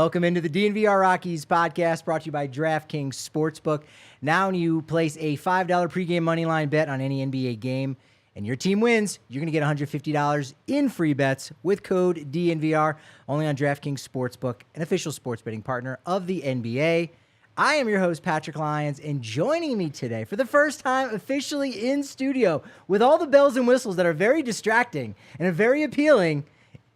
Welcome into the DNVR Rockies podcast brought to you by DraftKings Sportsbook. Now when you place a $5 pregame moneyline bet on any NBA game and your team wins, you're going to get $150 in free bets with code DNVR, only on DraftKings Sportsbook, an official sports betting partner of the NBA. I am your host, Patrick Lyons, and joining me today for the first time officially in studio with all the bells and whistles that are very distracting and are very appealing,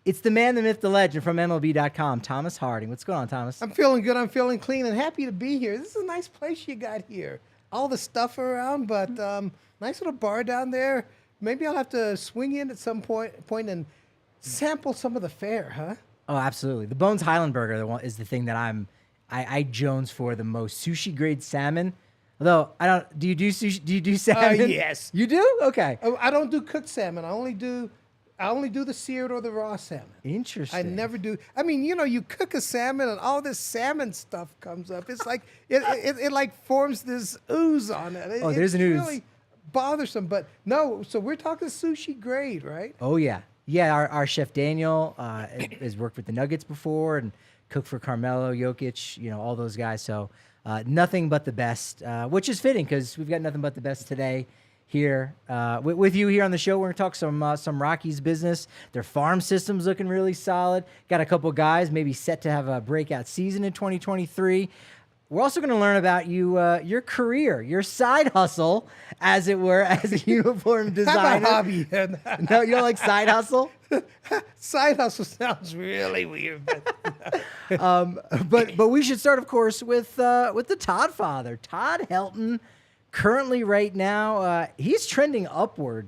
it's the man, the myth, the legend from MLB.com, Thomas Harding. What's going on, Thomas? I'm feeling good. I'm feeling clean and happy to be here. This is a nice place you got here. All the stuff around, but nice little bar down there. Maybe I'll have to swing in at some point and sample some of the fare, huh? Oh, absolutely. The Bones Highland Burger is the thing that I jones for the most. Sushi grade salmon. Although I don't. Do you do sushi? Do you do salmon? Yes. You do? Okay. I don't do cooked salmon. I only do the seared or the raw salmon. Interesting. I never do. I mean, you cook a salmon and all this salmon stuff comes up. It's like it like forms this ooze on it. Oh, there's an ooze. It's really bothersome. But no, so we're talking sushi grade, right? Oh yeah, yeah. Our chef Daniel has worked with the Nuggets before and cooked for Carmelo, Jokic, all those guys. So nothing but the best, which is fitting because we've got nothing but the best today. Here with you here on the show, we're gonna talk some Rockies business. Their farm system's looking really solid. Got a couple guys maybe set to have a breakout season in 2023. We're also gonna learn about your career, your side hustle, as it were, as a uniform designer. How about hobby? No, you don't like side hustle? Side hustle sounds really weird. But we should start, of course, with the Toddfather, Todd Helton. Currently, right now, he's trending upward.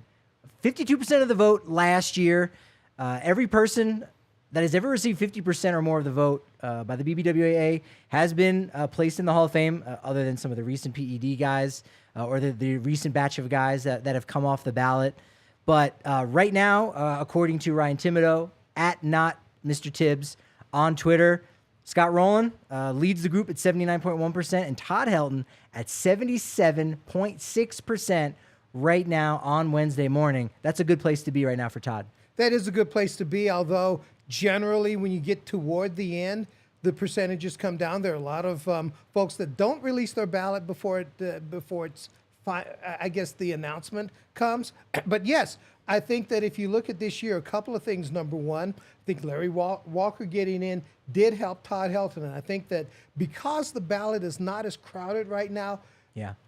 52% of the vote last year. Every person that has ever received 50% or more of the vote by the BBWAA has been placed in the Hall of Fame, other than some of the recent PED guys or the recent batch of guys that have come off the ballot. But right now, according to Ryan Thibodeau, at not Mr. Tibbs on Twitter, Scott Rowland leads the group at 79.1%, and Todd Helton at 77.6% right now on Wednesday morning. That's a good place to be right now for Todd. That is a good place to be, although generally when you get toward the end, the percentages come down. There are a lot of folks that don't release their ballot before it's I guess the announcement comes. But yes, I think that if you look at this year, a couple of things. Number one, I think Larry Walker getting in did help Todd Helton. And I think that because the ballot is not as crowded right now,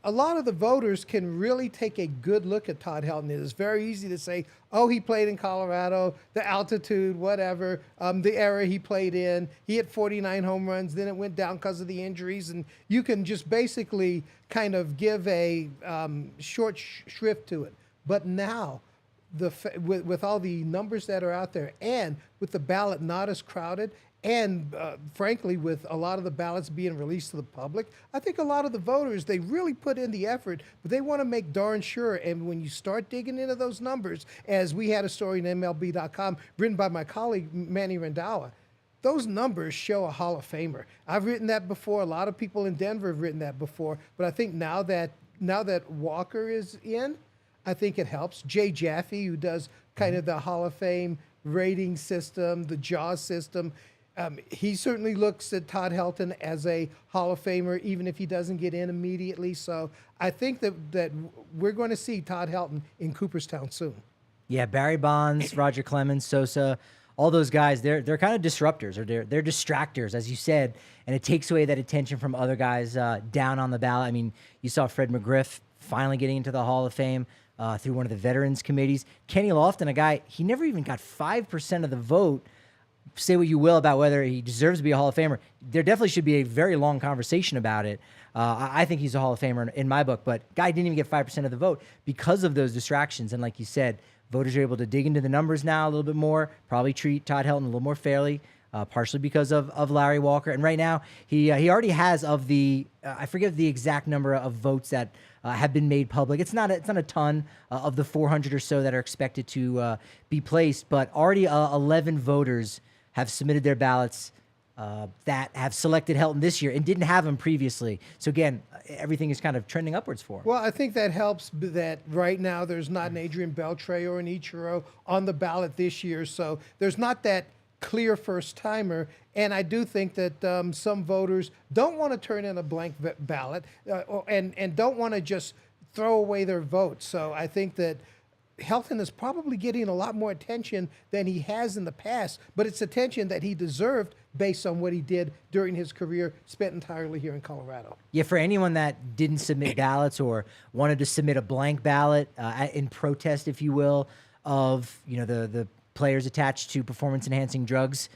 a lot of the voters can really take a good look at Todd Helton. It is very easy to say, oh, he played in Colorado, the altitude, whatever, the era he played in. He hit 49 home runs, then it went down because of the injuries. And you can just basically kind of give a short shrift to it. But now, with all the numbers that are out there and with the ballot not as crowded, and frankly, with a lot of the ballots being released to the public, I think a lot of the voters, they really put in the effort, but they want to make darn sure. And when you start digging into those numbers, as we had a story in MLB.com written by my colleague, Manny Rendawa, those numbers show a Hall of Famer. I've written that before. A lot of people in Denver have written that before. But I think now that Walker is in, I think it helps. Jay Jaffe, who does kind of the Hall of Fame rating system, the JAWS system, he certainly looks at Todd Helton as a Hall of Famer, even if he doesn't get in immediately. So I think that we're going to see Todd Helton in Cooperstown soon. Yeah, Barry Bonds, Roger Clemens, Sosa, all those guys, they're kind of disruptors, or they're distractors, as you said, and it takes away that attention from other guys down on the ballot. I mean, you saw Fred McGriff finally getting into the Hall of Fame through one of the veterans committees. Kenny Lofton, a guy, he never even got 5% of the vote. Say what you will about whether he deserves to be a Hall of Famer. There definitely should be a very long conversation about it. I think he's a Hall of Famer in my book, but guy didn't even get 5% of the vote because of those distractions. And like you said, voters are able to dig into the numbers now a little bit more, probably treat Todd Helton a little more fairly, partially because of Larry Walker. And right now, he already has of the, I forget the exact number of votes that have been made public. It's not a ton of the 400 or so that are expected to be placed, but already 11 voters have submitted their ballots that have selected Helton this year and didn't have him previously. So again, everything is kind of trending upwards for him. Well, I think that helps that right now there's not an Adrian Beltre or an Ichiro on the ballot this year. So there's not that clear first timer. And I do think that some voters don't want to turn in a blank ballot and don't want to just throw away their votes. So I think that Helton is probably getting a lot more attention than he has in the past, but it's attention that he deserved based on what he did during his career spent entirely here in Colorado. Yeah, for anyone that didn't submit ballots or wanted to submit a blank ballot in protest, if you will, of the players attached to performance-enhancing drugs,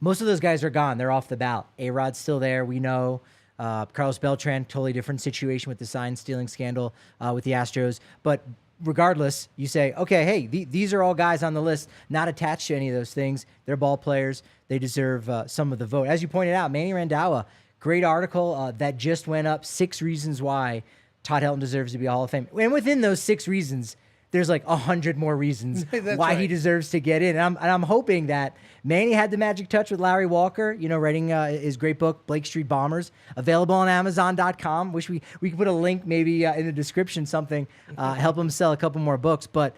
most of those guys are gone. They're off the ballot. A-Rod's still there, we know. Carlos Beltran, totally different situation with the sign-stealing scandal with the Astros. But regardless, you say, okay, hey, these are all guys on the list not attached to any of those things. They're ball players. They deserve some of the vote. As you pointed out, Manny Randhawa, great article that just went up, 6 reasons why Todd Helton deserves to be a Hall of Fame. And within those 6 reasons, there's like 100 more reasons why he deserves to get in. And I'm hoping that Manny had the magic touch with Larry Walker, writing his great book, Blake Street Bombers, available on Amazon.com. Wish we could put a link maybe in the description, something, help him sell a couple more books. But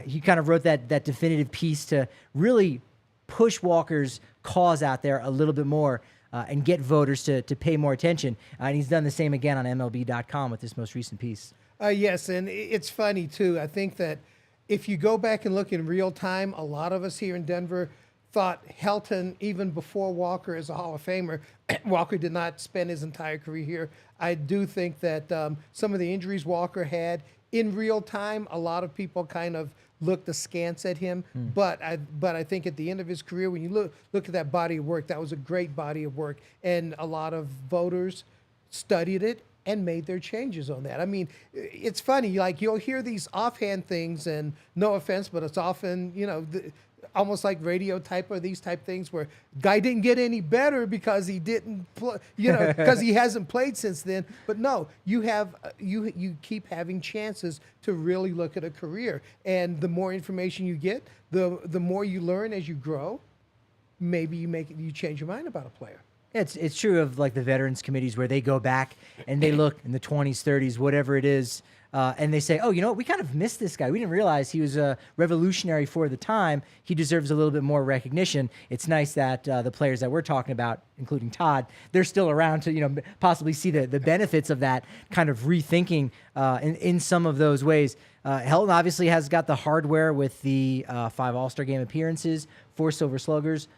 he kind of wrote that definitive piece to really push Walker's cause out there a little bit more and get voters to pay more attention. And he's done the same again on MLB.com with this most recent piece. Yes, and it's funny, too. I think that if you go back and look in real time, a lot of us here in Denver thought Helton, even before Walker as a Hall of Famer, Walker did not spend his entire career here. I do think that some of the injuries Walker had in real time, a lot of people kind of looked askance at him. But I think at the end of his career, when you look at that body of work, that was a great body of work. And a lot of voters studied it and made their changes on that. I mean, it's funny, like you'll hear these offhand things, and no offense, but it's often, almost like radio type or these type things where guy didn't get any better because he didn't play, because he hasn't played since then. But no, you keep having chances to really look at a career. And the more information you get, the more you learn as you grow, maybe you change your mind about a player. It's true of like the veterans committees where they go back and they look in the 20s, 30s, whatever it is, and they say, oh, we kind of missed this guy. We didn't realize he was a revolutionary for the time. He deserves a little bit more recognition. It's nice that the players that we're talking about, including Todd, they're still around to possibly see the benefits of that kind of rethinking in some of those ways. Helton obviously has got the hardware with the 5 All-Star Game appearances, 4 Silver Sluggers,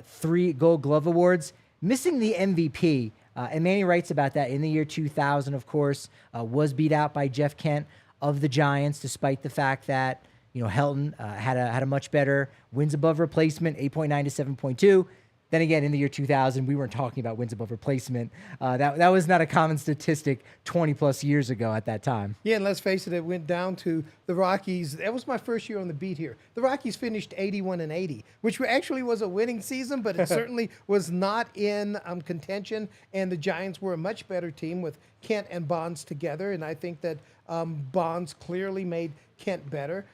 3 Gold Glove awards. Missing the MVP, and Manny writes about that in the year 2000, of course, was beat out by Jeff Kent of the Giants, despite the fact that, Helton had a much better wins above replacement, 8.9 to 7.2. Then again, in the year 2000, we weren't talking about wins above replacement. That was not a common statistic 20-plus years ago at that time. Yeah, and let's face it, it went down to the Rockies. That was my first year on the beat here. The Rockies finished 81-80, which actually was a winning season, but it certainly was not in contention. And the Giants were a much better team with Kent and Bonds together. And I think that Bonds clearly made Kent better.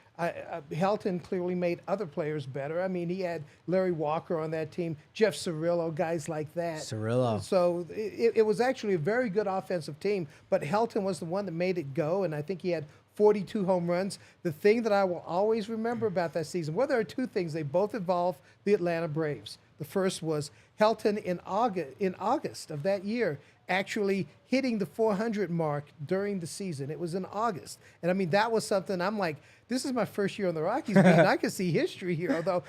Helton clearly made other players better. I mean, he had Larry Walker on that team, Jeff Cirillo, guys like that. Cirillo. So it was actually a very good offensive team, but Helton was the one that made it go, and I think he had 42 home runs. The thing that I will always remember about that season, well, there are 2 things. They both involved the Atlanta Braves. The first was Helton in August of that year actually hitting the 400 mark during the season. It was in August. And I mean, that was something I'm like, this is my first year on the Rockies, man. I can see history here, although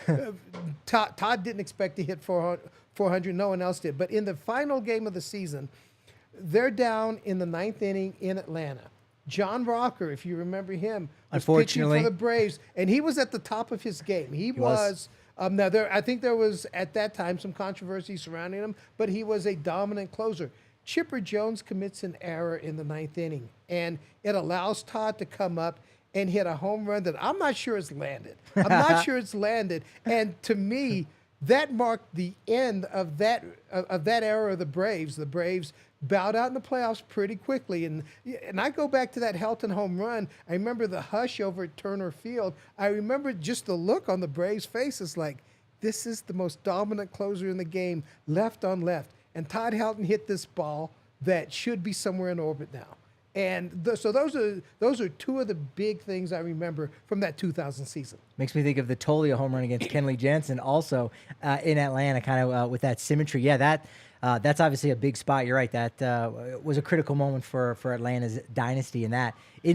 Todd didn't expect to hit 400. No one else did. But in the final game of the season, they're down in the 9th inning in Atlanta. John Rocker, if you remember him, was pitching for the Braves, and he was at the top of his game. He was. Now, I think there was, at that time, some controversy surrounding him, but he was a dominant closer. Chipper Jones commits an error in the 9th inning, and it allows Todd to come up and hit a home run that I'm not sure it's landed. And to me, that marked the end of that era of the Braves. The Braves bowed out in the playoffs pretty quickly. And I go back to that Helton home run. I remember the hush over at Turner Field. I remember just the look on the Braves' faces like, this is the most dominant closer in the game, left on left. And Todd Helton hit this ball that should be somewhere in orbit now. And so those are two of the big things I remember from that 2000 season. Makes me think of the Tolia home run against Kenley Jansen, also in Atlanta, kind of with that symmetry. Yeah, that's obviously a big spot. You're right. That was a critical moment for Atlanta's dynasty. In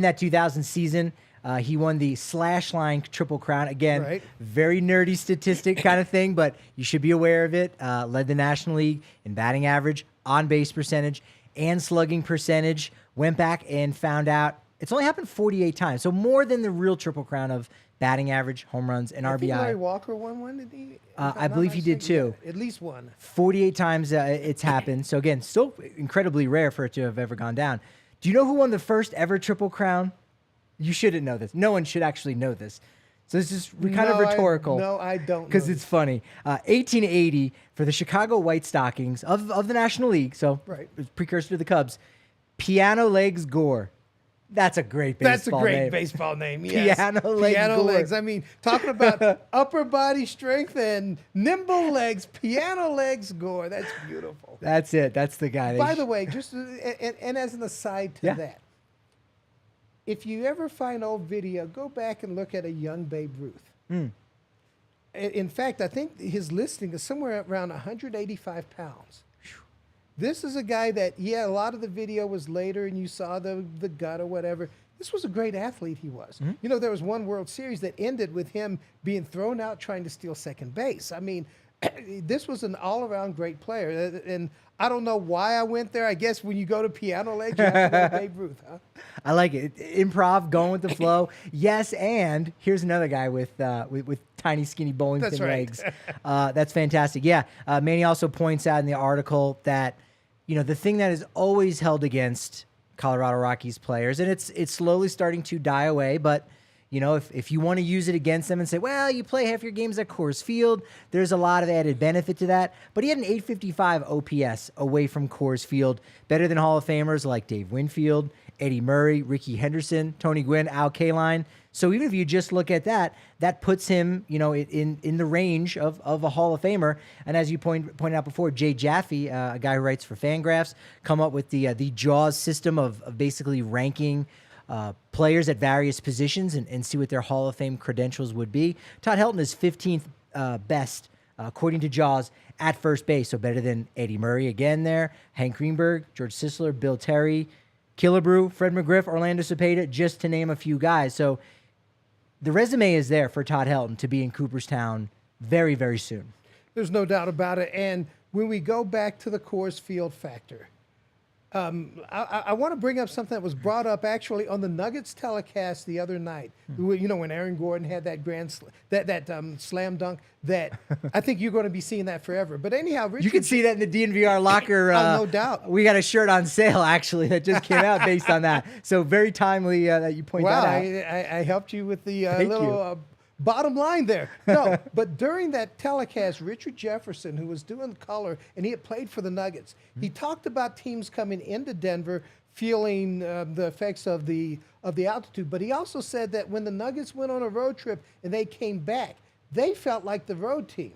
that 2000 season, he won the slash line triple crown. Again, Right. very nerdy statistic kind of thing, but you should be aware of it. Led the National League in batting average, on base percentage, and slugging percentage. Went back and found out it's only happened 48 times, so more than the real triple crown of batting average, home runs, and I RBI. think Larry Walker won one, did he? I believe he did too. At least one. 48 times it's happened. So again, still incredibly rare for it to have ever gone down. Do you know who won the first ever triple crown? You shouldn't know this. No one should actually know this. So this is kind of rhetorical. No, I don't. Because it's funny. 1880 for the Chicago White Stockings of the National League. So Right. it was precursor to the Cubs. Piano Legs Gore. That's a great baseball That's a great name. baseball name. Yes. Piano legs. Piano Gore. legs. I mean, talking about upper body strength and nimble legs. Piano legs Gore. That's beautiful. That's it. That's the guy. By the way, just and as an aside to that, if you ever find old video, go back and look at a young Babe Ruth. In fact, I think his listing is somewhere around 185 pounds. This is a guy that, a lot of the video was later and you saw the gut or whatever. This was a great athlete he was. You know, there was one World Series that ended with him being thrown out trying to steal second base. I mean, this was an all-around great player. And I don't know why I went there. I guess when you go to piano legs, you have to go to Babe Ruth, huh? I like it. Improv, going with the flow. Yes, and here's another guy with tiny, skinny bowling That's pin right. legs. That's fantastic. Yeah, Manny also points out in the article that, the thing that is always held against Colorado Rockies players, and it's slowly starting to die away, but if you want to use it against them and say, well, you play half your games at Coors Field, there's a lot of added benefit to that. But he had an 855 OPS away from Coors Field, better than Hall of Famers like Dave Winfield, Eddie Murray, Ricky Henderson, Tony Gwynn, Al Kaline. So even if you just look at that, that puts him, in the range of a Hall of Famer. And as you pointed out before, Jay Jaffe, a guy who writes for Fangraphs, come up with the JAWS system of basically ranking players at various positions and see what their Hall of Fame credentials would be. Todd Helton is 15th best, according to JAWS, at first base. So better than Eddie Murray again there, Hank Greenberg, George Sisler, Bill Terry, Killebrew, Fred McGriff, Orlando Cepeda, just to name a few guys. So the resume is there for Todd Helton to be in Cooperstown very, very soon. There's no doubt about it. And when we go back to the Coors Field factor, I want to bring up something that was brought up actually on the Nuggets telecast the other night. When Aaron Gordon had that slam dunk that I think you're going to be seeing that forever. But anyhow, Richard, you can see that in the DNVR locker. no doubt. We got a shirt on sale actually that just came out based on that. So very timely that you point that out. I helped you with the little bottom line there. No, but during that telecast, Richard Jefferson, who was doing color, and he had played for the Nuggets, he talked about teams coming into Denver feeling the effects of the altitude. But he also said that when the Nuggets went on a road trip and they came back, they felt like the road team.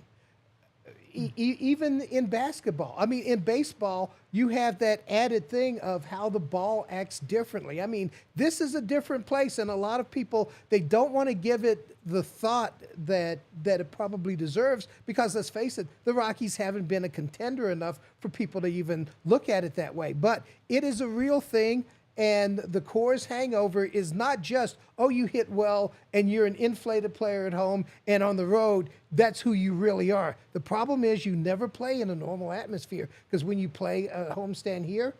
Even in basketball. I mean, in baseball, you have that added thing of how the ball acts differently. I mean, this is a different place, and a lot of people, they don't want to give it the thought that it probably deserves because, let's face it, the Rockies haven't been a contender enough for people to even look at it that way. But it is a real thing. And the Coors hangover is not just, you hit well and you're an inflated player at home and on the road, that's who you really are. The problem is you never play in a normal atmosphere because when you play a homestand here,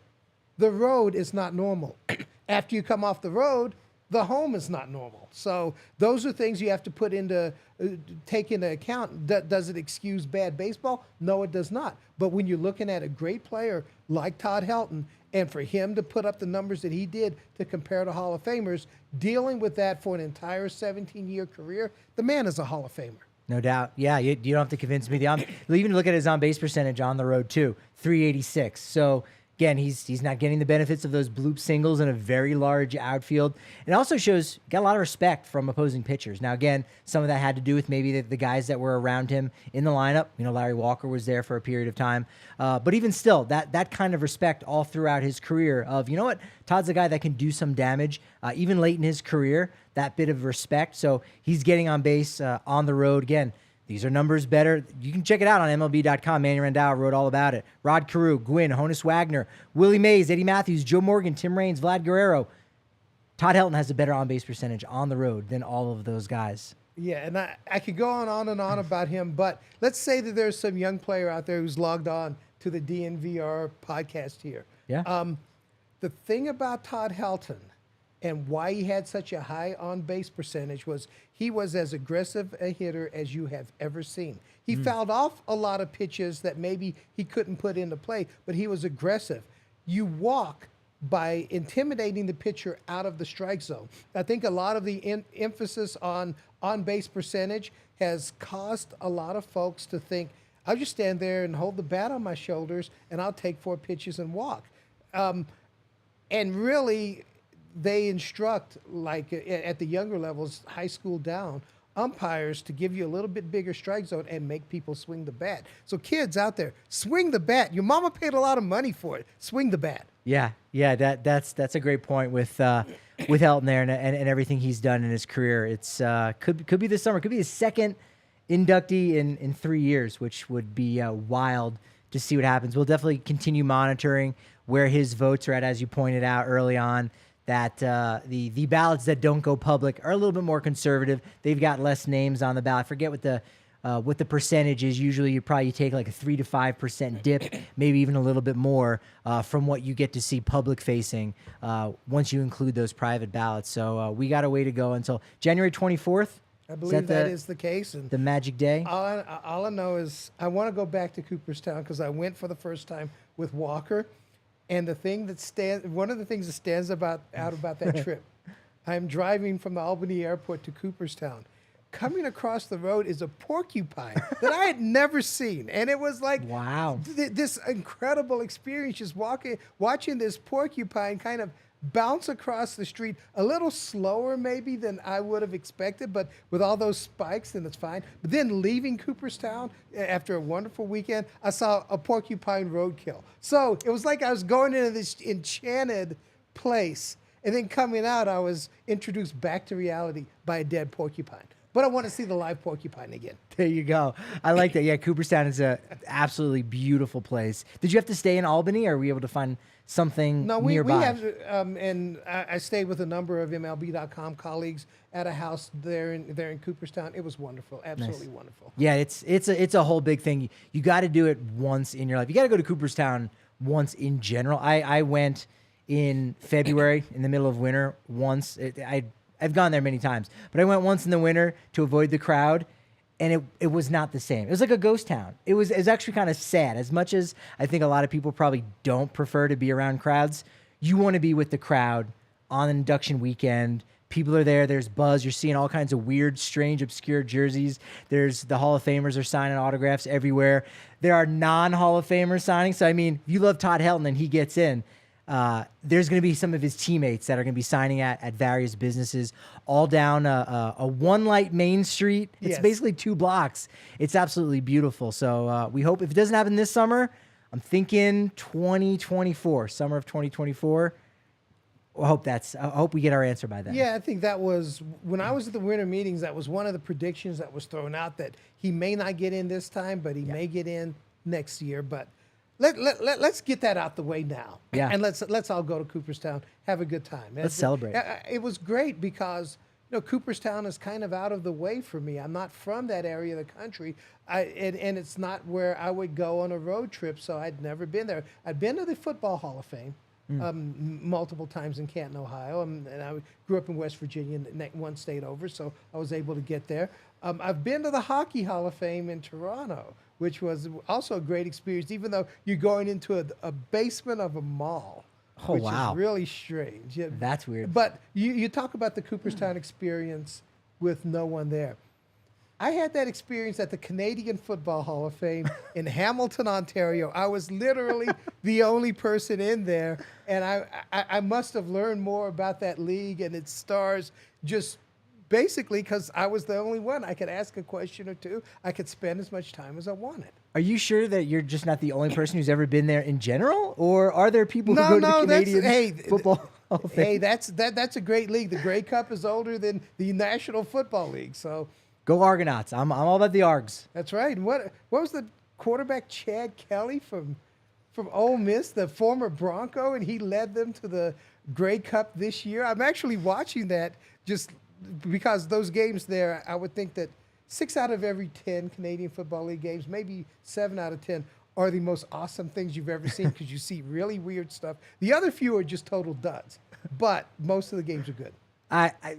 the road is not normal. After you come off the road, the home is not normal. So those are things you have to take into account. Does it excuse bad baseball? No, it does not. But when you're looking at a great player like Todd Helton, and for him to put up the numbers that he did to compare to Hall of Famers, dealing with that for an entire 17-year career, the man is a Hall of Famer. No doubt. Yeah, you don't have to convince me. Even look at his on-base percentage on the road, too, 386. So again, he's not getting the benefits of those bloop singles in a very large outfield. It also shows got a lot of respect from opposing pitchers. Now, again, some of that had to do with maybe the guys that were around him in the lineup. You know, Larry Walker was there for a period of time. But even still, that kind of respect all throughout his career of, you know what, Todd's a guy that can do some damage, even late in his career, that bit of respect. So he's getting on base on the road. Again, these are numbers better. You can check it out on MLB.com. Manny Randall wrote all about it. Rod Carew, Gwynn, Honus Wagner, Willie Mays, Eddie Matthews, Joe Morgan, Tim Raines, Vlad Guerrero. Todd Helton has a better on-base percentage on the road than all of those guys. Yeah, and I could go on and on about him, but let's say that there's some young player out there who's logged on to the DNVR podcast here. Yeah. The thing about Todd Helton and why he had such a high on-base percentage was he was as aggressive a hitter as you have ever seen. He fouled off a lot of pitches that maybe he couldn't put into play, but he was aggressive. You walk by intimidating the pitcher out of the strike zone. I think a lot of the emphasis on on-base percentage has caused a lot of folks to think, I'll just stand there and hold the bat on my shoulders and I'll take 4 pitches and walk. And really, they instruct, like at the younger levels, high school down, umpires to give you a little bit bigger strike zone and make people swing the bat. So kids out there, swing the bat. Your mama paid a lot of money for it. Swing the bat. Yeah, that's a great point with Helton there and everything he's done in his career. It's could be this summer, could be his second inductee in 3 years, which would be wild to see what happens. We'll definitely continue monitoring where his votes are at, as you pointed out early on. That the ballots that don't go public are a little bit more conservative. They've got less names on the ballot. Forget what the percentage is. Usually you probably take like a 3 to 5% dip, maybe even a little bit more from what you get to see public facing once you include those private ballots. So we got a way to go until January 24th. I believe that is the case. And the magic day. All I know is I want to go back to Cooperstown because I went for the first time with Walker. And one of the things that stands out about that trip, I'm driving from the Albany airport to Cooperstown. Coming across the road is a porcupine that I had never seen. And it was like, wow, this incredible experience, just watching this porcupine kind of bounce across the street a little slower maybe than I would have expected, but with all those spikes, then it's fine. But then leaving Cooperstown after a wonderful weekend, I saw a porcupine roadkill. So it was like I was going into this enchanted place, and then coming out, I was introduced back to reality by a dead porcupine. But I want to see the live porcupine again. There you go. I like that. Yeah, Cooperstown is a absolutely beautiful place. Did you have to stay in Albany, or were you able to find something nearby? We have, and I stayed with a number of MLB.com colleagues at a house there in Cooperstown. It was wonderful, absolutely wonderful. Yeah, it's a whole big thing. You got to do it once in your life. You got to go to Cooperstown once in general. I went in February in the middle of winter once. I've gone there many times, but I went once in the winter to avoid the crowd, and it was not the same. It was like a ghost town. It was actually kind of sad. As much as I think a lot of people probably don't prefer to be around crowds, you want to be with the crowd on induction weekend. People are there. There's buzz. You're seeing all kinds of weird, strange, obscure jerseys. There's the Hall of Famers are signing autographs everywhere. There are non-Hall of Famers signing. So, I mean, if you love Todd Helton and he gets in, there's going to be some of his teammates that are going to be signing at various businesses all down a one-light Main Street. It's basically 2 blocks. It's absolutely beautiful. So we hope, if it doesn't happen this summer, I'm thinking 2024, summer of 2024. I hope we get our answer by then. Yeah, I think that was, when I was at the winter meetings, that was one of the predictions that was thrown out, that he may not get in this time, but he may get in next year. But let's get that out the way now. Yeah. And let's all go to Cooperstown, have a good time. Let's celebrate. It was great because, you know, Cooperstown is kind of out of the way for me. I'm not from that area of the country. And it's not where I would go on a road trip, so I'd never been there. I'd been to the Football Hall of Fame multiple times in Canton, Ohio, and I grew up in West Virginia, one state over, so I was able to get there. I've been to the Hockey Hall of Fame in Toronto, which was also a great experience, even though you're going into a basement of a mall, which is really strange. That's weird. But you talk about the Cooperstown experience with no one there. I had that experience at the Canadian Football Hall of Fame in Hamilton, Ontario. I was literally the only person in there, and I must have learned more about that league and its stars just basically because I was the only one. I could ask a question or two. I could spend as much time as I wanted. Are you sure that you're just not the only person who's ever been there in general, or are there people who go to the Canadian Football Hall of Fame? Hey, that's a great league. The Grey Cup is older than the National Football League, so Go Argonauts! I'm all about the Args. that's right. And what was the quarterback Chad Kelly from Ole Miss, the former Bronco, and he led them to the Grey Cup this year? I'm actually watching that just because those games there. I would think that 6 out of every 10 Canadian Football League games, maybe 7 out of 10, are the most awesome things you've ever seen because you see really weird stuff. The other few are just total duds, but most of the games are good.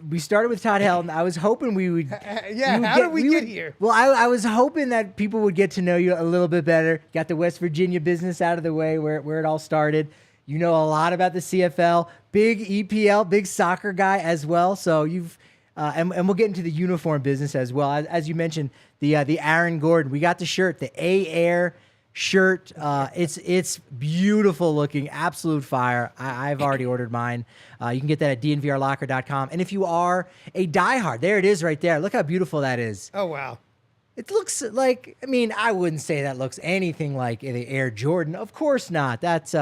We started with Todd Helton. I was hoping we would. How did we get here? Well, I was hoping that people would get to know you a little bit better. Got the West Virginia business out of the way, where it all started. You know a lot about the CFL, big EPL, big soccer guy as well. So you've. And we'll get into the uniform business as well. As you mentioned, the Aaron Gordon. We got the shirt, the A-Air shirt. It's beautiful looking, absolute fire. I've already ordered mine. You can get that at DNVRlocker.com. And if you are a diehard, there it is right there. Look how beautiful that is. Oh, wow. It looks like, I mean, I wouldn't say that looks anything like the Air Jordan. Of course not. That's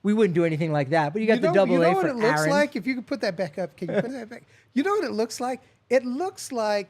we wouldn't do anything like that. But you got the double A for Aaron. You know what it looks like? If you could put that back up. Can you put that back? You know what it looks like? It looks like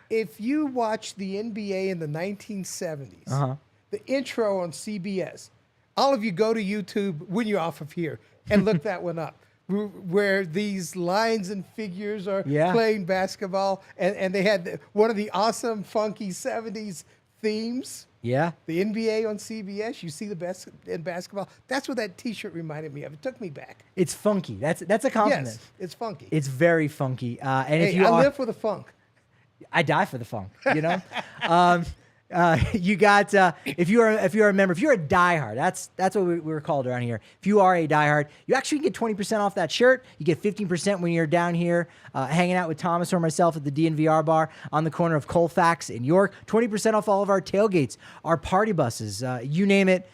if you watch the NBA in the 1970s, the intro on CBS. All of you go to YouTube when you're off of here and look that one up, where these lines and figures are playing basketball, and they had one of the awesome, funky 70s themes. Yeah. The NBA on CBS, you see the best in basketball. That's what that T-shirt reminded me of. It took me back. It's funky. That's a compliment. Yes, it's funky. It's very funky. And hey, if you I live for the funk. I die for the funk, you know? You got if you're a member, if you're a diehard, that's what we're called around here. If you are a diehard, you actually get 20% off that shirt. You get 15% when you're down here hanging out with Thomas or myself at the DNVR bar on the corner of Colfax in York. 20% off all of our tailgates, our party buses, you name it.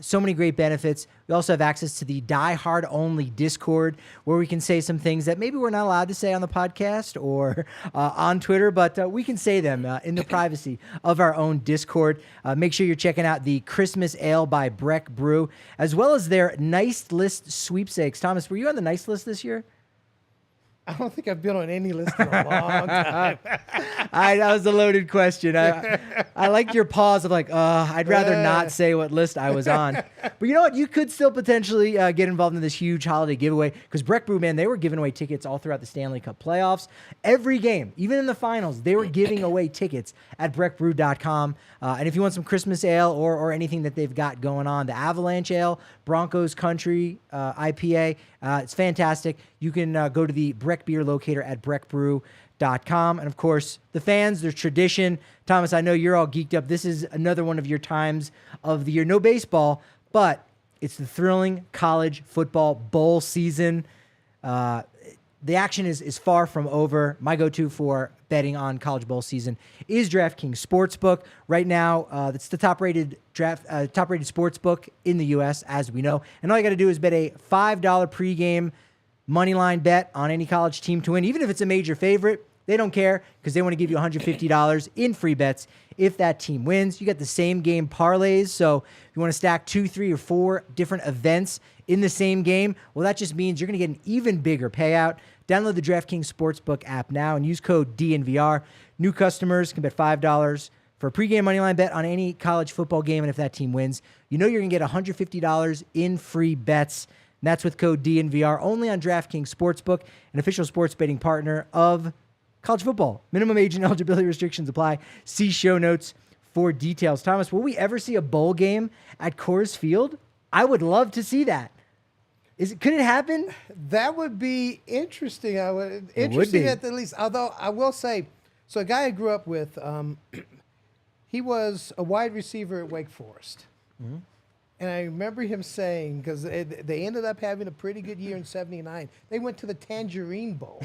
So many great benefits. We also have access to the Die Hard Only Discord, where we can say some things that maybe we're not allowed to say on the podcast or on Twitter, but we can say them in the privacy of our own Discord. Make sure you're checking out the Christmas Ale by Breck Brew, as well as their Nice List sweepstakes. Thomas, were you on the Nice List this year? I don't think I've been on any list in a long time. That was a loaded question. I liked your pause of like, I'd rather not say what list I was on. But you know what? You could still potentially get involved in this huge holiday giveaway because Breck Brew, man, they were giving away tickets all throughout the Stanley Cup playoffs. Every game, even in the finals, they were giving away tickets at breckbrew.com. And if you want some Christmas ale or anything that they've got going on, the Avalanche Ale, Broncos Country IPA, it's fantastic. You can go to the Breck Beer locator at breckbrew.com. And of course, the fans, there's tradition. Thomas, I know you're all geeked up. This is another one of your times of the year. No baseball, but it's the thrilling college football bowl season. The action is far from over. My go-to for betting on college bowl season is DraftKings Sportsbook. Right now, it's the top-rated sportsbook in the U.S., as we know. And all you got to do is bet a $5 pregame moneyline bet on any college team to win. Even if it's a major favorite, they don't care because they want to give you $150 in free bets if that team wins. You get the same game parlays. So if you want to stack 2, 3, or 4 different events in the same game, well, that just means you're going to get an even bigger payout. Download the DraftKings Sportsbook app now and use code DNVR. New customers can bet $5 for a pregame moneyline bet on any college football game, and if that team wins, you know you're going to get $150 in free bets. And that's with code DNVR only on DraftKings Sportsbook, an official sports betting partner of college football. Minimum age and eligibility restrictions apply. See show notes for details. Thomas, will we ever see a bowl game at Coors Field? I would love to see that. Could it happen? That would be interesting. Interesting at the least. Although I will say, so a guy I grew up with, he was a wide receiver at Wake Forest. Mm-hmm. And I remember him saying, because they ended up having a pretty good year in '79. They went to the Tangerine Bowl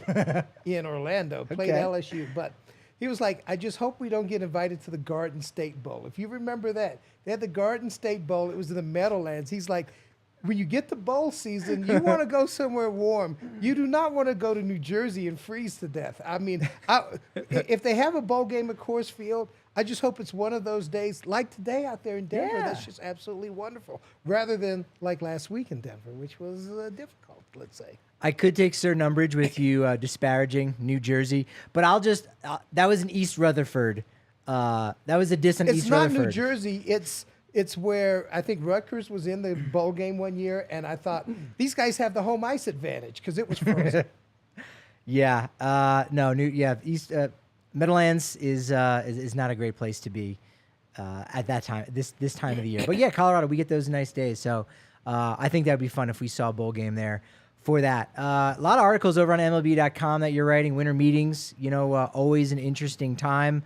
in Orlando, played LSU. But He was like, I just hope we don't get invited to the Garden State Bowl. If you remember that, they had the Garden State Bowl. It was in the Meadowlands. He's like, when you get to bowl season, you want to go somewhere warm. You do not want to go to New Jersey and freeze to death. I mean, if they have a bowl game at Coors Field, I just hope it's one of those days like today out there in Denver. Yeah. That's just absolutely wonderful. Rather than like last week in Denver, which was difficult, let's say. I could take certain umbrage with you disparaging New Jersey, but I'll just that was in East Rutherford. That was a diss on It's East not Rutherford. New Jersey. It's where I think Rutgers was in the bowl game one year, and I thought these guys have the home ice advantage because it was frozen. Yeah. East Meadowlands is not a great place to be at that time, this time of the year. But yeah, Colorado, we get those nice days. So I think that'd be fun if we saw a bowl game there for that. A lot of articles over on MLB.com that you're writing. Winter meetings, always an interesting time.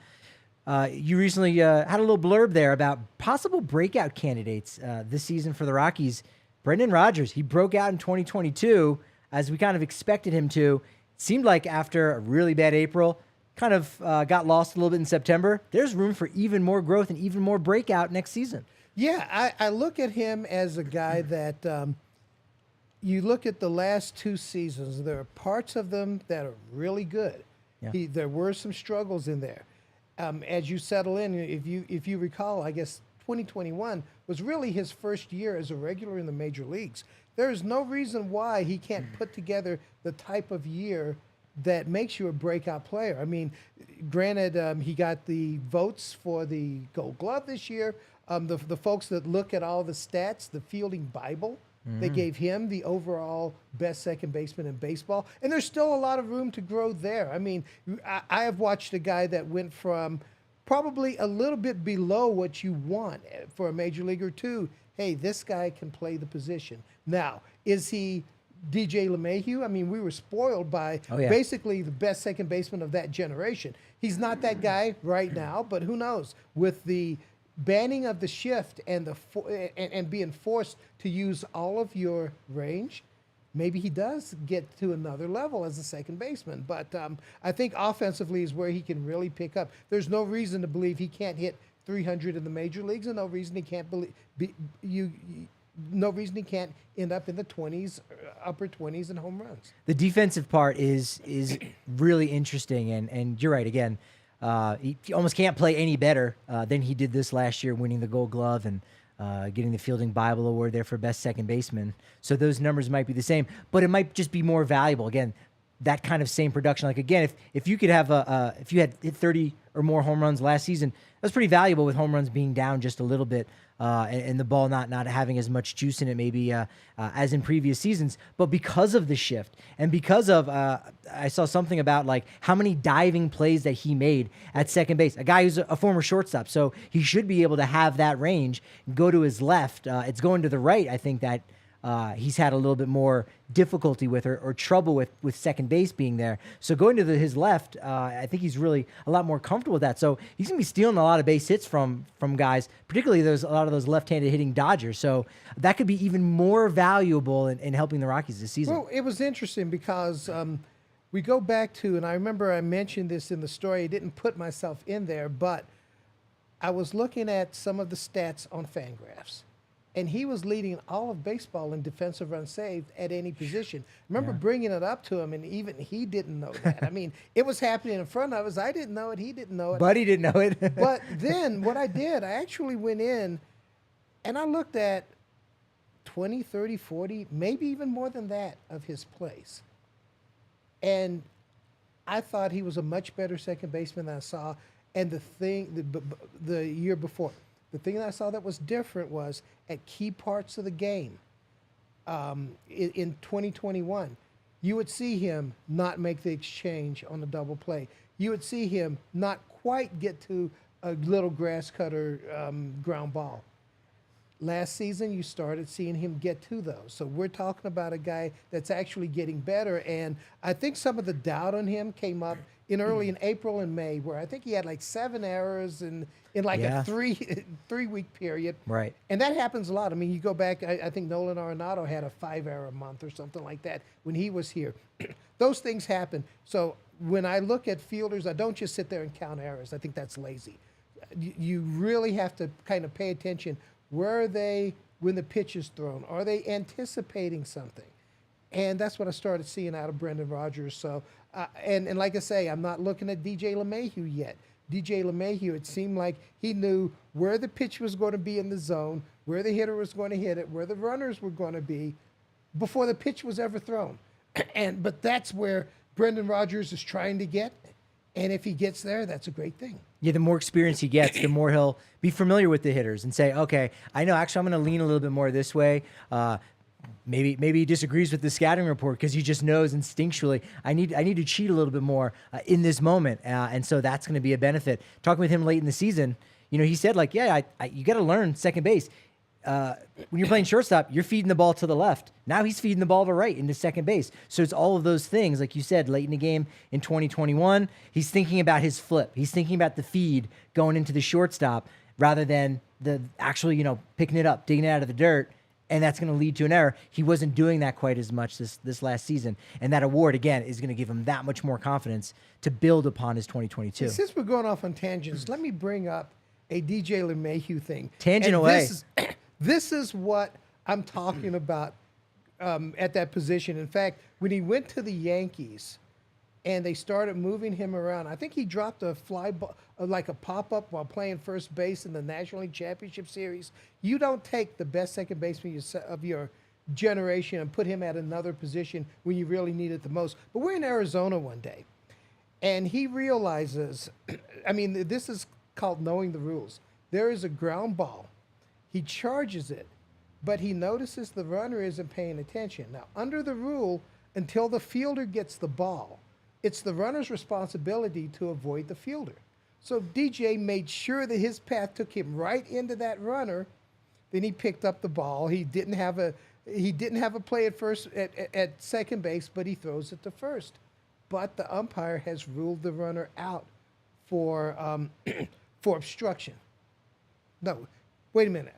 You recently had a little blurb there about possible breakout candidates this season for the Rockies. Brendan Rodgers, he broke out in 2022 as we kind of expected him to. It seemed like after a really bad April, kind of got lost a little bit in September. There's room for even more growth and even more breakout next season. Yeah, I look at him as a guy that you look at the last two seasons, there are parts of them that are really good. Yeah. There were some struggles in there. As you settle in, if you recall, I guess 2021 was really his first year as a regular in the major leagues. There is no reason why he can't put together the type of year that makes you a breakout player. I mean, granted, he got the votes for the Gold Glove this year. The folks that look at all the stats, the Fielding Bible, they gave him the overall best second baseman in baseball. And there's still a lot of room to grow there. I mean, I have watched a guy that went from probably a little bit below what you want for a major leaguer to, hey, this guy can play the position. Now, is he DJ LeMahieu? I mean, we were spoiled by basically the best second baseman of that generation. He's not that guy right now, but who knows? With the banning of the shift and and being forced to use all of your range, maybe he does get to another level as a second baseman. But I think offensively is where he can really pick up. There's no reason to believe he can't hit 300 in the major leagues, and no reason he can't no reason he can't end up in the 20s, upper 20s in home runs. The defensive part is really interesting, and you're right again. He almost can't play any better than he did this last year, winning the Gold Glove and getting the Fielding Bible Award there for best second baseman. So those numbers might be the same, but it might just be more valuable. Again, that kind of same production. Like again, if you could have if you had hit 30 or more home runs last season, that's pretty valuable with home runs being down just a little bit. And the ball not having as much juice in it maybe as in previous seasons. But because of the shift and because of, I saw something about like how many diving plays that he made at second base, a guy who's a former shortstop. So he should be able to have that range, go to his left. It's going to the right, I think, that he's had a little bit more difficulty with or trouble with second base being there. So going to his left, I think he's really a lot more comfortable with that. So he's going to be stealing a lot of base hits from guys, particularly a lot of those left-handed hitting Dodgers. So that could be even more valuable in helping the Rockies this season. Well, it was interesting because we go back to, and I remember I mentioned this in the story. I didn't put myself in there, but I was looking at some of the stats on Fangraphs. And he was leading all of baseball in defensive runs saved at any position. Remember bringing it up to him, and even he didn't know that. I mean, it was happening in front of us. I didn't know it. He didn't know it. Buddy didn't know it. But then what I did, I actually went in, and I looked at 20, 30, 40, maybe even more than that of his plays. And I thought he was a much better second baseman than I saw. And the year before. The thing that I saw that was different was at key parts of the game in 2021, you would see him not make the exchange on the double play. You would see him not quite get to a little grass cutter ground ball. Last season, you started seeing him get to those. So we're talking about a guy that's actually getting better. And I think some of the doubt on him came up early in April and May, where I think he had like 7 errors in like a three-week period. Right. And that happens a lot. I mean, you go back, I think Nolan Arenado had a 5-error month or something like that when he was here. Those things happen. So when I look at fielders, I don't just sit there and count errors. I think that's lazy. You really have to kind of pay attention. Where are they when the pitch is thrown? Are they anticipating something? And that's what I started seeing out of Brendan Rodgers. So, and like I say, I'm not looking at DJ LeMahieu yet. DJ LeMahieu, it seemed like he knew where the pitch was going to be in the zone, where the hitter was going to hit it, where the runners were going to be before the pitch was ever thrown. But that's where Brendan Rodgers is trying to get. And if he gets there, that's a great thing. Yeah, the more experience he gets, the more he'll be familiar with the hitters and say, okay, I know actually I'm going to lean a little bit more this way. Maybe he disagrees with the scouting report because he just knows instinctually I need to cheat a little bit more in this moment, and so that's going to be a benefit. Talking with him late in the season, he said like, yeah, you got to learn second base. When you're playing shortstop, you're feeding the ball to the left. Now he's feeding the ball to right into second base. So it's all of those things, like you said, late in the game in 2021. He's thinking about his flip. He's thinking about the feed going into the shortstop rather than the actually picking it up, digging it out of the dirt. And that's going to lead to an error. He wasn't doing that quite as much this last season. And that award, again, is going to give him that much more confidence to build upon his 2022. Since we're going off on tangents, let me bring up a DJ LeMahieu thing. Tangent away. This is what I'm talking about at that position. In fact, when he went to the Yankees and they started moving him around, I think he dropped a fly ball, like a pop-up while playing first base in the National League Championship Series. You don't take the best second baseman of your generation and put him at another position when you really need it the most. But we're in Arizona one day, and he realizes, I mean, this is called knowing the rules. There is a ground ball. He charges it, but he notices the runner isn't paying attention. Now, under the rule, until the fielder gets the ball, it's the runner's responsibility to avoid the fielder. So DJ made sure that his path took him right into that runner. Then he picked up the ball. He didn't have a play at first at second base, but he throws it to first. But the umpire has ruled the runner out for for obstruction. No, wait a minute.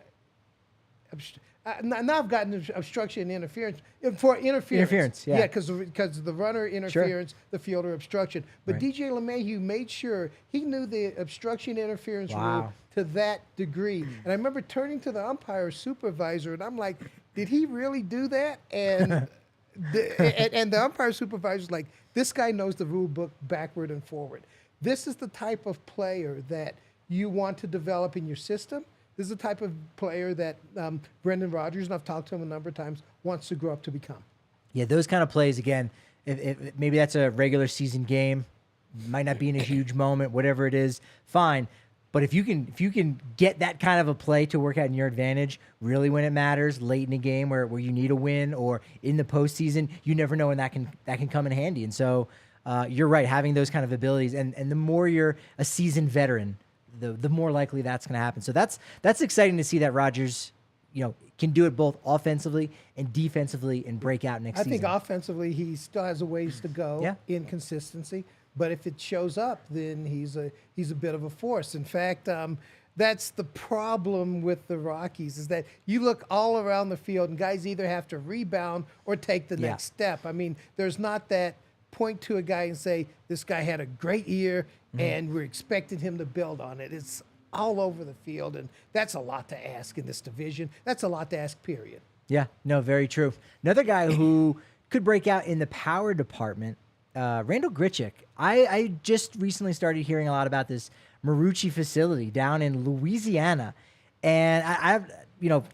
Now I've gotten obstruction and interference for interference. Interference, yeah. Yeah, because the runner interference, Sure. the fielder obstruction. But Right. DJ LeMahieu made sure he knew the obstruction interference rule Wow. to that degree. And I remember turning to the umpire supervisor, and I'm like, did he really do that? And and the umpire supervisor's like, this guy knows the rule book backward and forward. This is the type of player that you want to develop in your system. This is the type of player that Brendan Rodgers, and I've talked to him a number of times, wants to grow up to become. Yeah, those kind of plays, again, if maybe that's a regular season game, might not be in a huge moment, whatever it is, fine. But if you can get that kind of a play to work out in your advantage, really when it matters, late in a game where you need a win or in the postseason, you never know when that can come in handy. And so you're right, having those kind of abilities, and the more you're a seasoned veteran, the more likely that's going to happen. So that's exciting to see that Rodgers, can do it both offensively and defensively and break out next season. I think offensively he still has a ways to go in consistency, but if it shows up, then he's a bit of a force. In fact, that's the problem with the Rockies, is that you look all around the field and guys either have to rebound or take the next step. I mean, there's not that point to a guy and say, this guy had a great year and we're expecting him to build on it. It's all over the field, and that's a lot to ask in this division. That's a lot to ask, period. Yeah, no, very true. Another guy who could break out in the power department, Randall Grichuk. I just recently started hearing a lot about this Marucci facility down in Louisiana, and I've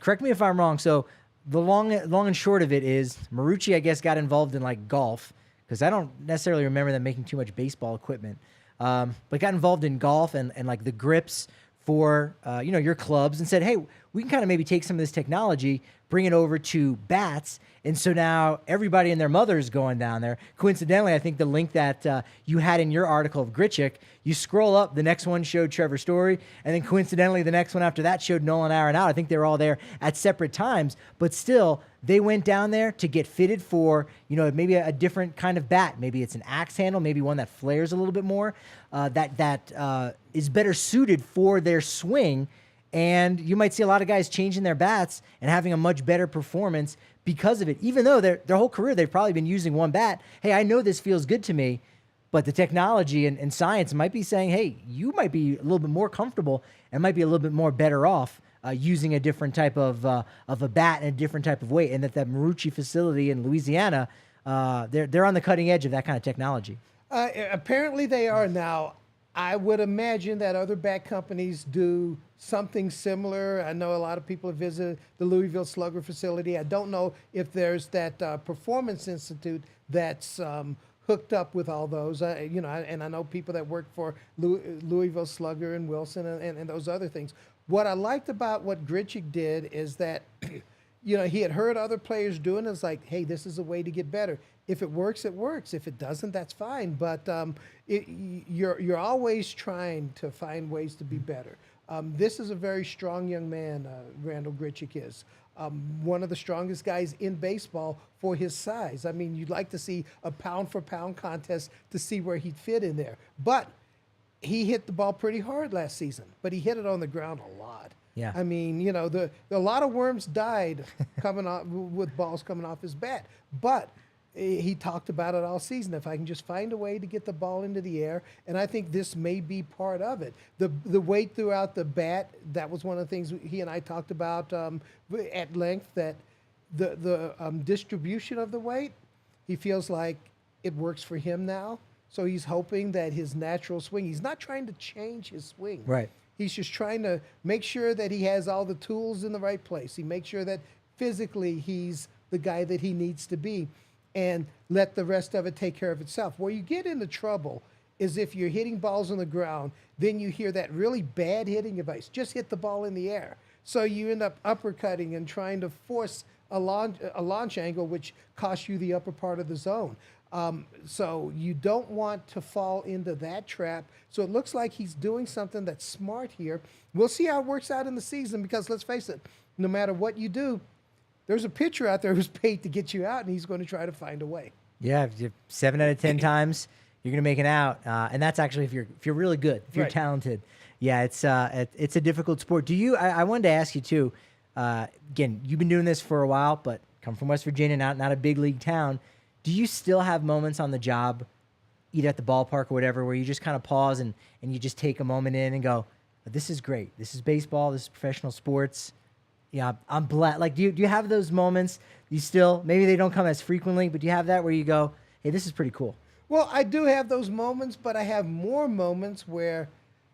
correct me if I'm wrong. So the long and short of it is Marucci, I guess, got involved in like golf, because I don't necessarily remember them making too much baseball equipment, but got involved in golf and like the grips for your clubs, and said, hey, we can kind of maybe take some of this technology, bring it over to bats. And so now everybody and their mother is going down there. Coincidentally, I think the link that you had in your article of Grichuk, you scroll up, the next one showed Trevor Story, and then coincidentally, the next one after that showed Nolan Arenado. I think they were all there at separate times, but still, they went down there to get fitted for, maybe a different kind of bat. Maybe it's an axe handle, maybe one that flares a little bit more, that is better suited for their swing. And you might see a lot of guys changing their bats and having a much better performance because of it. Even though their whole career they've probably been using one bat. Hey, I know this feels good to me, But the technology and science might be saying, hey, you might be a little bit more comfortable and might be a little bit more better off using a different type of a bat and a different type of weight. And that Marucci facility in Louisiana, they're on the cutting edge of that kind of technology. Apparently they are now. I would imagine that other bat companies do something similar. I know a lot of people have visited the Louisville Slugger facility. I don't know if there's that Performance Institute that's hooked up with all those. And I know people that work for Louisville Slugger and Wilson and those other things. What I liked about what Grichuk did is that, he had heard other players doing it. It's like, hey, this is a way to get better. If it works, it works. If it doesn't, that's fine. But you're always trying to find ways to be better. This is a very strong young man, Randall Grichuk is. One of the strongest guys in baseball for his size. I mean, you'd like to see a pound-for-pound contest to see where he'd fit in there. But he hit the ball pretty hard last season, but he hit it on the ground a lot. Yeah. I mean, a lot of worms died coming off with balls coming off his bat. But he talked about it all season. If I can just find a way to get the ball into the air, and I think this may be part of it. The weight throughout the bat, that was one of the things he and I talked about at length, that the distribution of the weight, he feels like it works for him now. So he's hoping that his natural swing, he's not trying to change his swing. Right. He's just trying to make sure that he has all the tools in the right place. He makes sure that physically he's the guy that he needs to be, and let the rest of it take care of itself. Where you get into trouble is if you're hitting balls on the ground, then you hear that really bad hitting advice, just hit the ball in the air. So you end up uppercutting and trying to force a launch angle, which costs you the upper part of the zone. So you don't want to fall into that trap. So it looks like he's doing something that's smart here. We'll see how it works out in the season, because let's face it, no matter what you do, there's a pitcher out there who's paid to get you out, and he's going to try to find a way. Yeah, if 7 out of 10 times you're going to make an out, and that's actually if you're really good, if you're talented. Yeah, it's a difficult sport. I wanted to ask you too. Again, you've been doing this for a while, but come from West Virginia, not a big league town. Do you still have moments on the job, either at the ballpark or whatever, where you just kind of pause and you just take a moment in and go, "This is great. This is baseball. This is professional sports." Yeah, I'm glad. Like, do you have those moments? You still, maybe they don't come as frequently, but do you have that where you go, "Hey, this is pretty cool"? Well, I do have those moments, but I have more moments where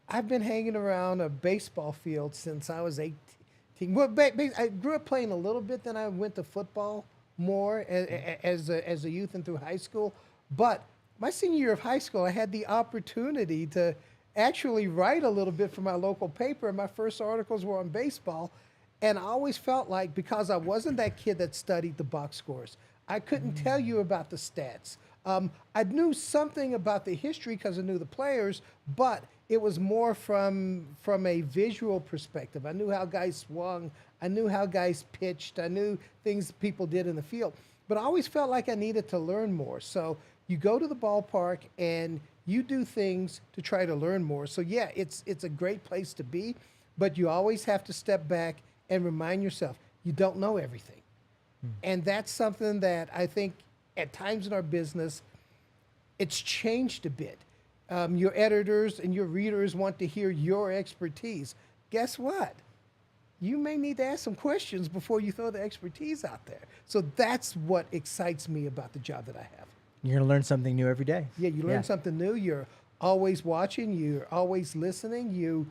I've been hanging around a baseball field since I was 18. Well, I grew up playing a little bit, then I went to football more as a youth and through high school. But my senior year of high school, I had the opportunity to actually write a little bit for my local paper, and my first articles were on baseball. And I always felt like, because I wasn't that kid that studied the box scores, I couldn't tell you about the stats. I knew something about the history because I knew the players, but it was more from a visual perspective. I knew how guys swung. I knew how guys pitched. I knew things people did in the field. But I always felt like I needed to learn more. So you go to the ballpark and you do things to try to learn more. So yeah, it's a great place to be, but you always have to step back and remind yourself, you don't know everything. And that's something that I think at times in our business, it's changed a bit. Your editors and your readers want to hear your expertise. Guess what? You may need to ask some questions before you throw the expertise out there. So that's what excites me about the job that I have. You're going to learn something new every day. Yeah, you learn something new. You're always watching. You're always listening. You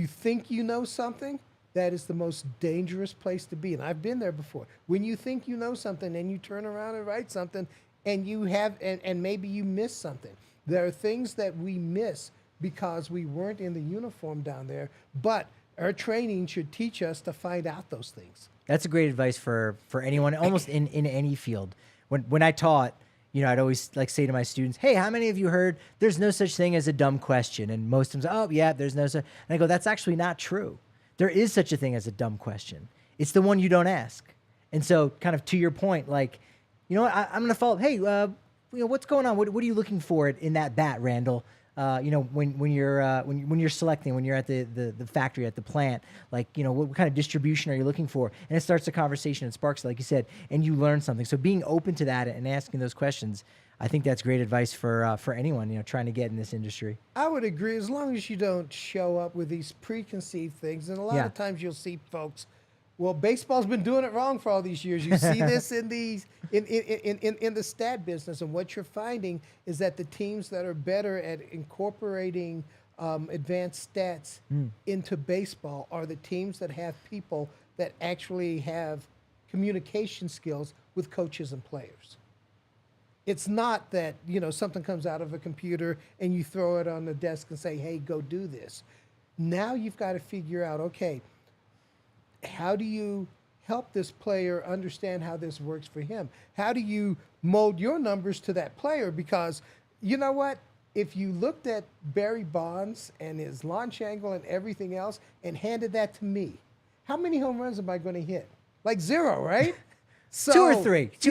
think you know something. That is the most dangerous place to be. And I've been there before. When you think you know something and you turn around and write something and you have, and maybe you miss something. There are things that we miss because we weren't in the uniform down there, but our training should teach us to find out those things. That's a great advice for anyone, almost in any field. When I taught, I'd always say to my students, "Hey, how many of you heard there's no such thing as a dumb question?" And most of them say, "Oh yeah, there's no such." And I go, "That's actually not true. There is such a thing as a dumb question. It's the one you don't ask." And so, kind of to your point, I'm going to follow. Hey, what's going on? What are you looking for in that bat, Randall? when you're selecting, when you're at the factory, at the plant, like, what kind of distribution are you looking for? And it starts a conversation, it sparks, like you said, and you learn something. So being open to that and asking those questions, I think that's great advice for anyone, trying to get in this industry. I would agree, as long as you don't show up with these preconceived things. And a lot of times you'll see folks, well, baseball's been doing it wrong for all these years. You see this in the stat business, and what you're finding is that the teams that are better at incorporating advanced stats into baseball are the teams that have people that actually have communication skills with coaches and players. It's not that, something comes out of a computer and you throw it on the desk and say, hey, go do this. Now you've got to figure out, okay, how do you help this player understand how this works for him? How do you mold your numbers to that player? Because you know what? If you looked at Barry Bonds and his launch angle and everything else and handed that to me, how many home runs am I going to hit? Like 0, right? So, two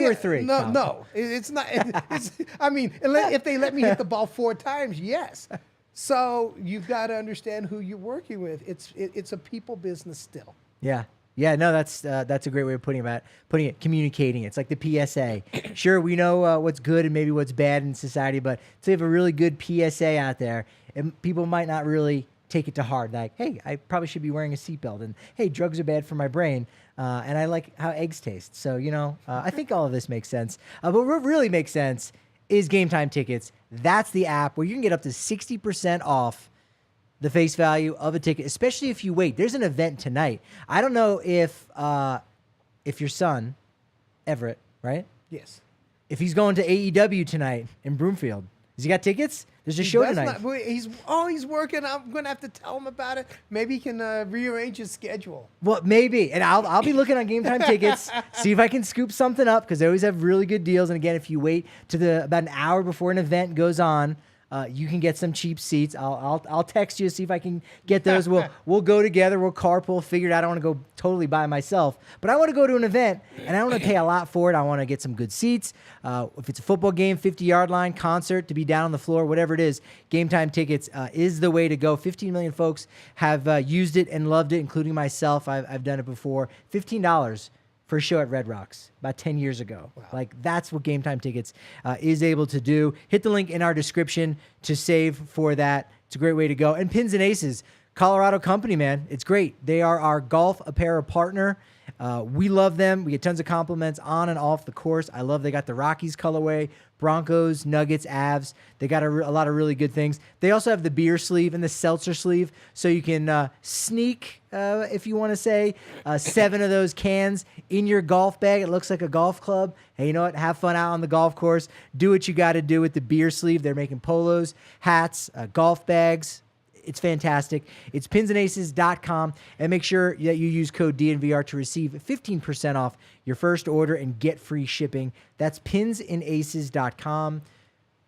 or three. No, it's not. If they let me hit the ball 4 times, yes. So you've got to understand who you're working with. It's a people business still. Yeah. No, that's a great way of putting it. Communicating. It's like the PSA. Sure, we know what's good and maybe what's bad in society, but to have a really good PSA out there, and people might not really take it to heart. Like, hey, I probably should be wearing a seatbelt, and hey, drugs are bad for my brain, and I like how eggs taste. So I think all of this makes sense. But what really makes sense is Game Time Tickets. That's the app where you can get up to 60% off the face value of a ticket, especially if you wait. There's an event tonight. I don't know if your son, Everett, right? Yes. If he's going to AEW tonight in Broomfield. Has he got tickets? There's a show tonight. He's working. I'm going to have to tell him about it. Maybe he can rearrange his schedule. Well, maybe. And I'll be looking on Game Time Tickets, see if I can scoop something up, because they always have really good deals. And again, if you wait to about an hour before an event goes on, you can get some cheap seats. I'll text you, see if I can get those. We'll go together. We'll carpool. Figure it out. I don't want to go totally by myself, but I want to go to an event, and I don't want to pay a lot for it. I want to get some good seats. If it's a football game, 50-yard line, concert, to be down on the floor, whatever it is, Game Time Tickets is the way to go. 15 million folks have used it and loved it, including myself. I've done it before. $15 for a show at Red Rocks about 10 years ago. Wow. Like, that's what Game Time Tickets is able to do. Hit the link in our description to save for that. It's a great way to go. And Pins and Aces, Colorado company, man. It's great. They are our golf apparel partner. We love them. We get tons of compliments on and off the course. I love they got the Rockies colorway, Broncos, Nuggets, Avs. They got a lot of really good things. They also have the beer sleeve and the seltzer sleeve, so you can sneak, if you want to say, 7 of those cans in your golf bag. It looks like a golf club. Hey, you know what? Have fun out on the golf course. Do what you got to do with the beer sleeve. They're making polos, hats, golf bags. It's fantastic. It's pinsandaces.com, and make sure that you use code DNVR to receive 15% off your first order and get free shipping. That's pinsandaces.com.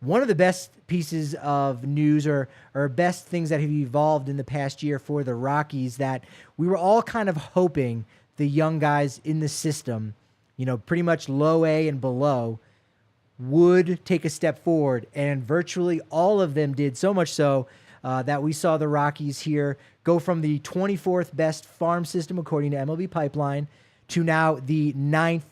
One of the best pieces of news or best things that have evolved in the past year for the Rockies that we were all kind of hoping the young guys in the system, pretty much low A and below, would take a step forward, and virtually all of them did, so much so that we saw the Rockies here go from the 24th best farm system according to MLB Pipeline to now the 9th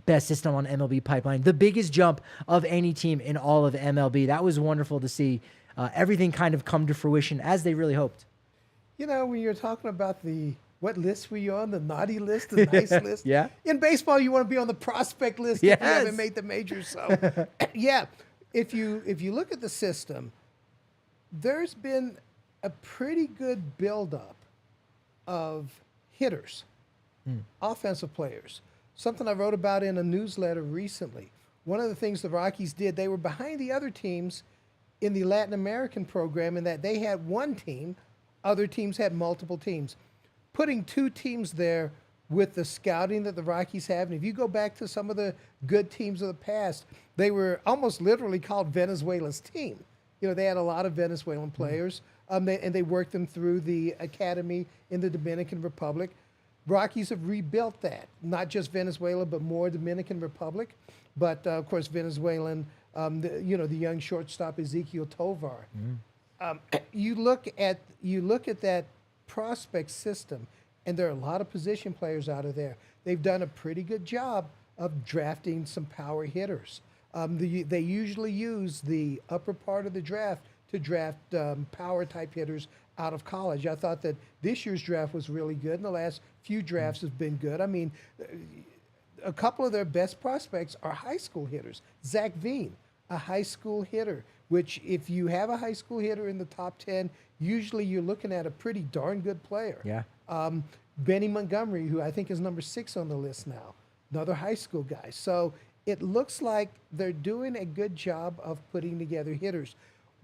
best system on MLB Pipeline. The biggest jump of any team in all of MLB. That was wonderful to see everything kind of come to fruition as they really hoped. When you're talking about what list were you on? The naughty list, the nice list? Yeah. In baseball, you want to be on the prospect list if you haven't made the majors. So, yeah, if you look at the system, there's been a pretty good buildup of hitters, offensive players. Something I wrote about in a newsletter recently. One of the things the Rockies did, they were behind the other teams in the Latin American program in that they had one team, other teams had multiple teams. Putting 2 teams there with the scouting that the Rockies have, and if you go back to some of the good teams of the past, they were almost literally called Venezuela's team. They had a lot of Venezuelan players, and they worked them through the academy in the Dominican Republic. Rockies have rebuilt that, not just Venezuela, but more Dominican Republic. But, of course, Venezuelan the young shortstop Ezekiel Tovar. You look at that prospect system, and there are a lot of position players out of there. They've done a pretty good job of drafting some power hitters. They usually use the upper part of the draft to draft power type hitters out of college. I thought that this year's draft was really good, and the last few drafts have been good. I mean, a couple of their best prospects are high school hitters. Zach Veen, a high school hitter, which if you have a high school hitter in the top 10, usually you're looking at a pretty darn good player. Yeah. Benny Montgomery, who I think is number 6 on the list now, another high school guy. So it looks like they're doing a good job of putting together hitters.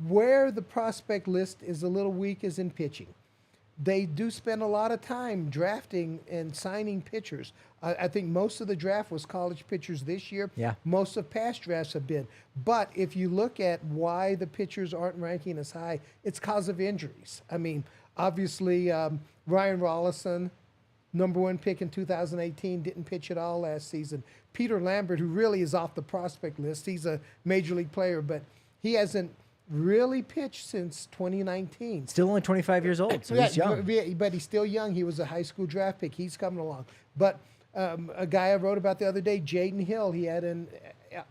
Where the prospect list is a little weak is in pitching. They do spend a lot of time drafting and signing pitchers. I think most of the draft was college pitchers this year. Yeah. Most of past drafts have been. But if you look at why the pitchers aren't ranking as high, it's because of injuries. I mean, obviously, Ryan Rollison, number 1 pick in 2018, didn't pitch at all last season. Peter Lambert, who really is off the prospect list, he's a major league player, but he hasn't really pitched since 2019. Still only 25 years old, so he's young. But he's still young. He was a high school draft pick. He's coming along. But a guy I wrote about the other day, Jaden Hill, he had an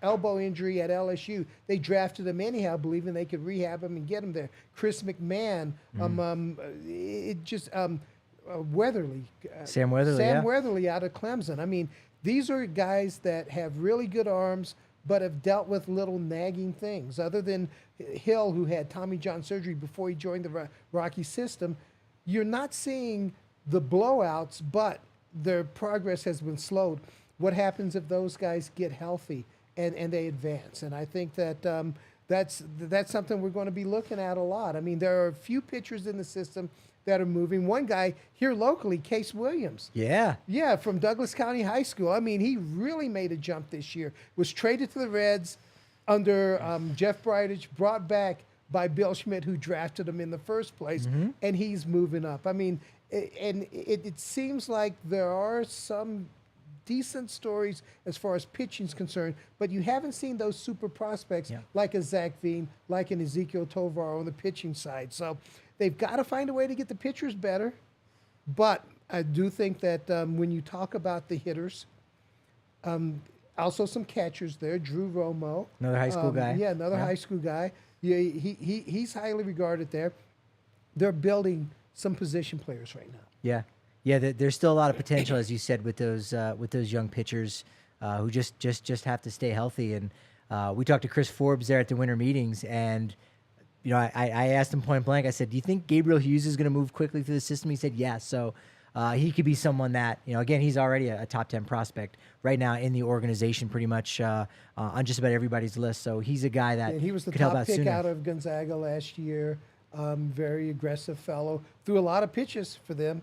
elbow injury at LSU. They drafted him anyhow, believing they could rehab him and get him there. Chris McMahon, Weatherly. Sam Weatherly, Sam Weatherly out of Clemson. I mean, these are guys that have really good arms, but have dealt with little nagging things. Other than Hill, who had Tommy John surgery before he joined the Rocky system, you're not seeing the blowouts, but their progress has been slowed. What happens if those guys get healthy and they advance? And I think that that's something we're going to be looking at a lot. I mean, there are a few pitchers in the system that are moving. One guy here locally, Case Williams. Yeah. Yeah, from Douglas County High School. I mean, he really made a jump this year. Was traded to the Reds under Jeff Bridich, brought back by Bill Schmidt, who drafted him in the first place, and he's moving up. I mean, it seems like there are some decent stories as far as pitching is concerned, but you haven't seen those super prospects like a Zach Veen, like an Ezekiel Tovar on the pitching side. So they've got to find a way to get the pitchers better. But I do think that when you talk about the hitters, also some catchers there, Drew Romo. Another high school guy. Yeah, another high school guy. Yeah, he's highly regarded there. They're building some position players right now. Yeah. Yeah, there's still a lot of potential, as you said, with those young pitchers who just have to stay healthy. And we talked to Chris Forbes there at the winter meetings, and I asked him point blank. I said, "Do you think Gabriel Hughes is going to move quickly through the system?" He said, "Yes." So he could be someone that again, he's already a top 10 prospect right now in the organization, pretty much on just about everybody's list. So he's a guy that he was the could help top out pick sooner. out of Gonzaga last year. Very aggressive fellow. Threw a lot of pitches for them.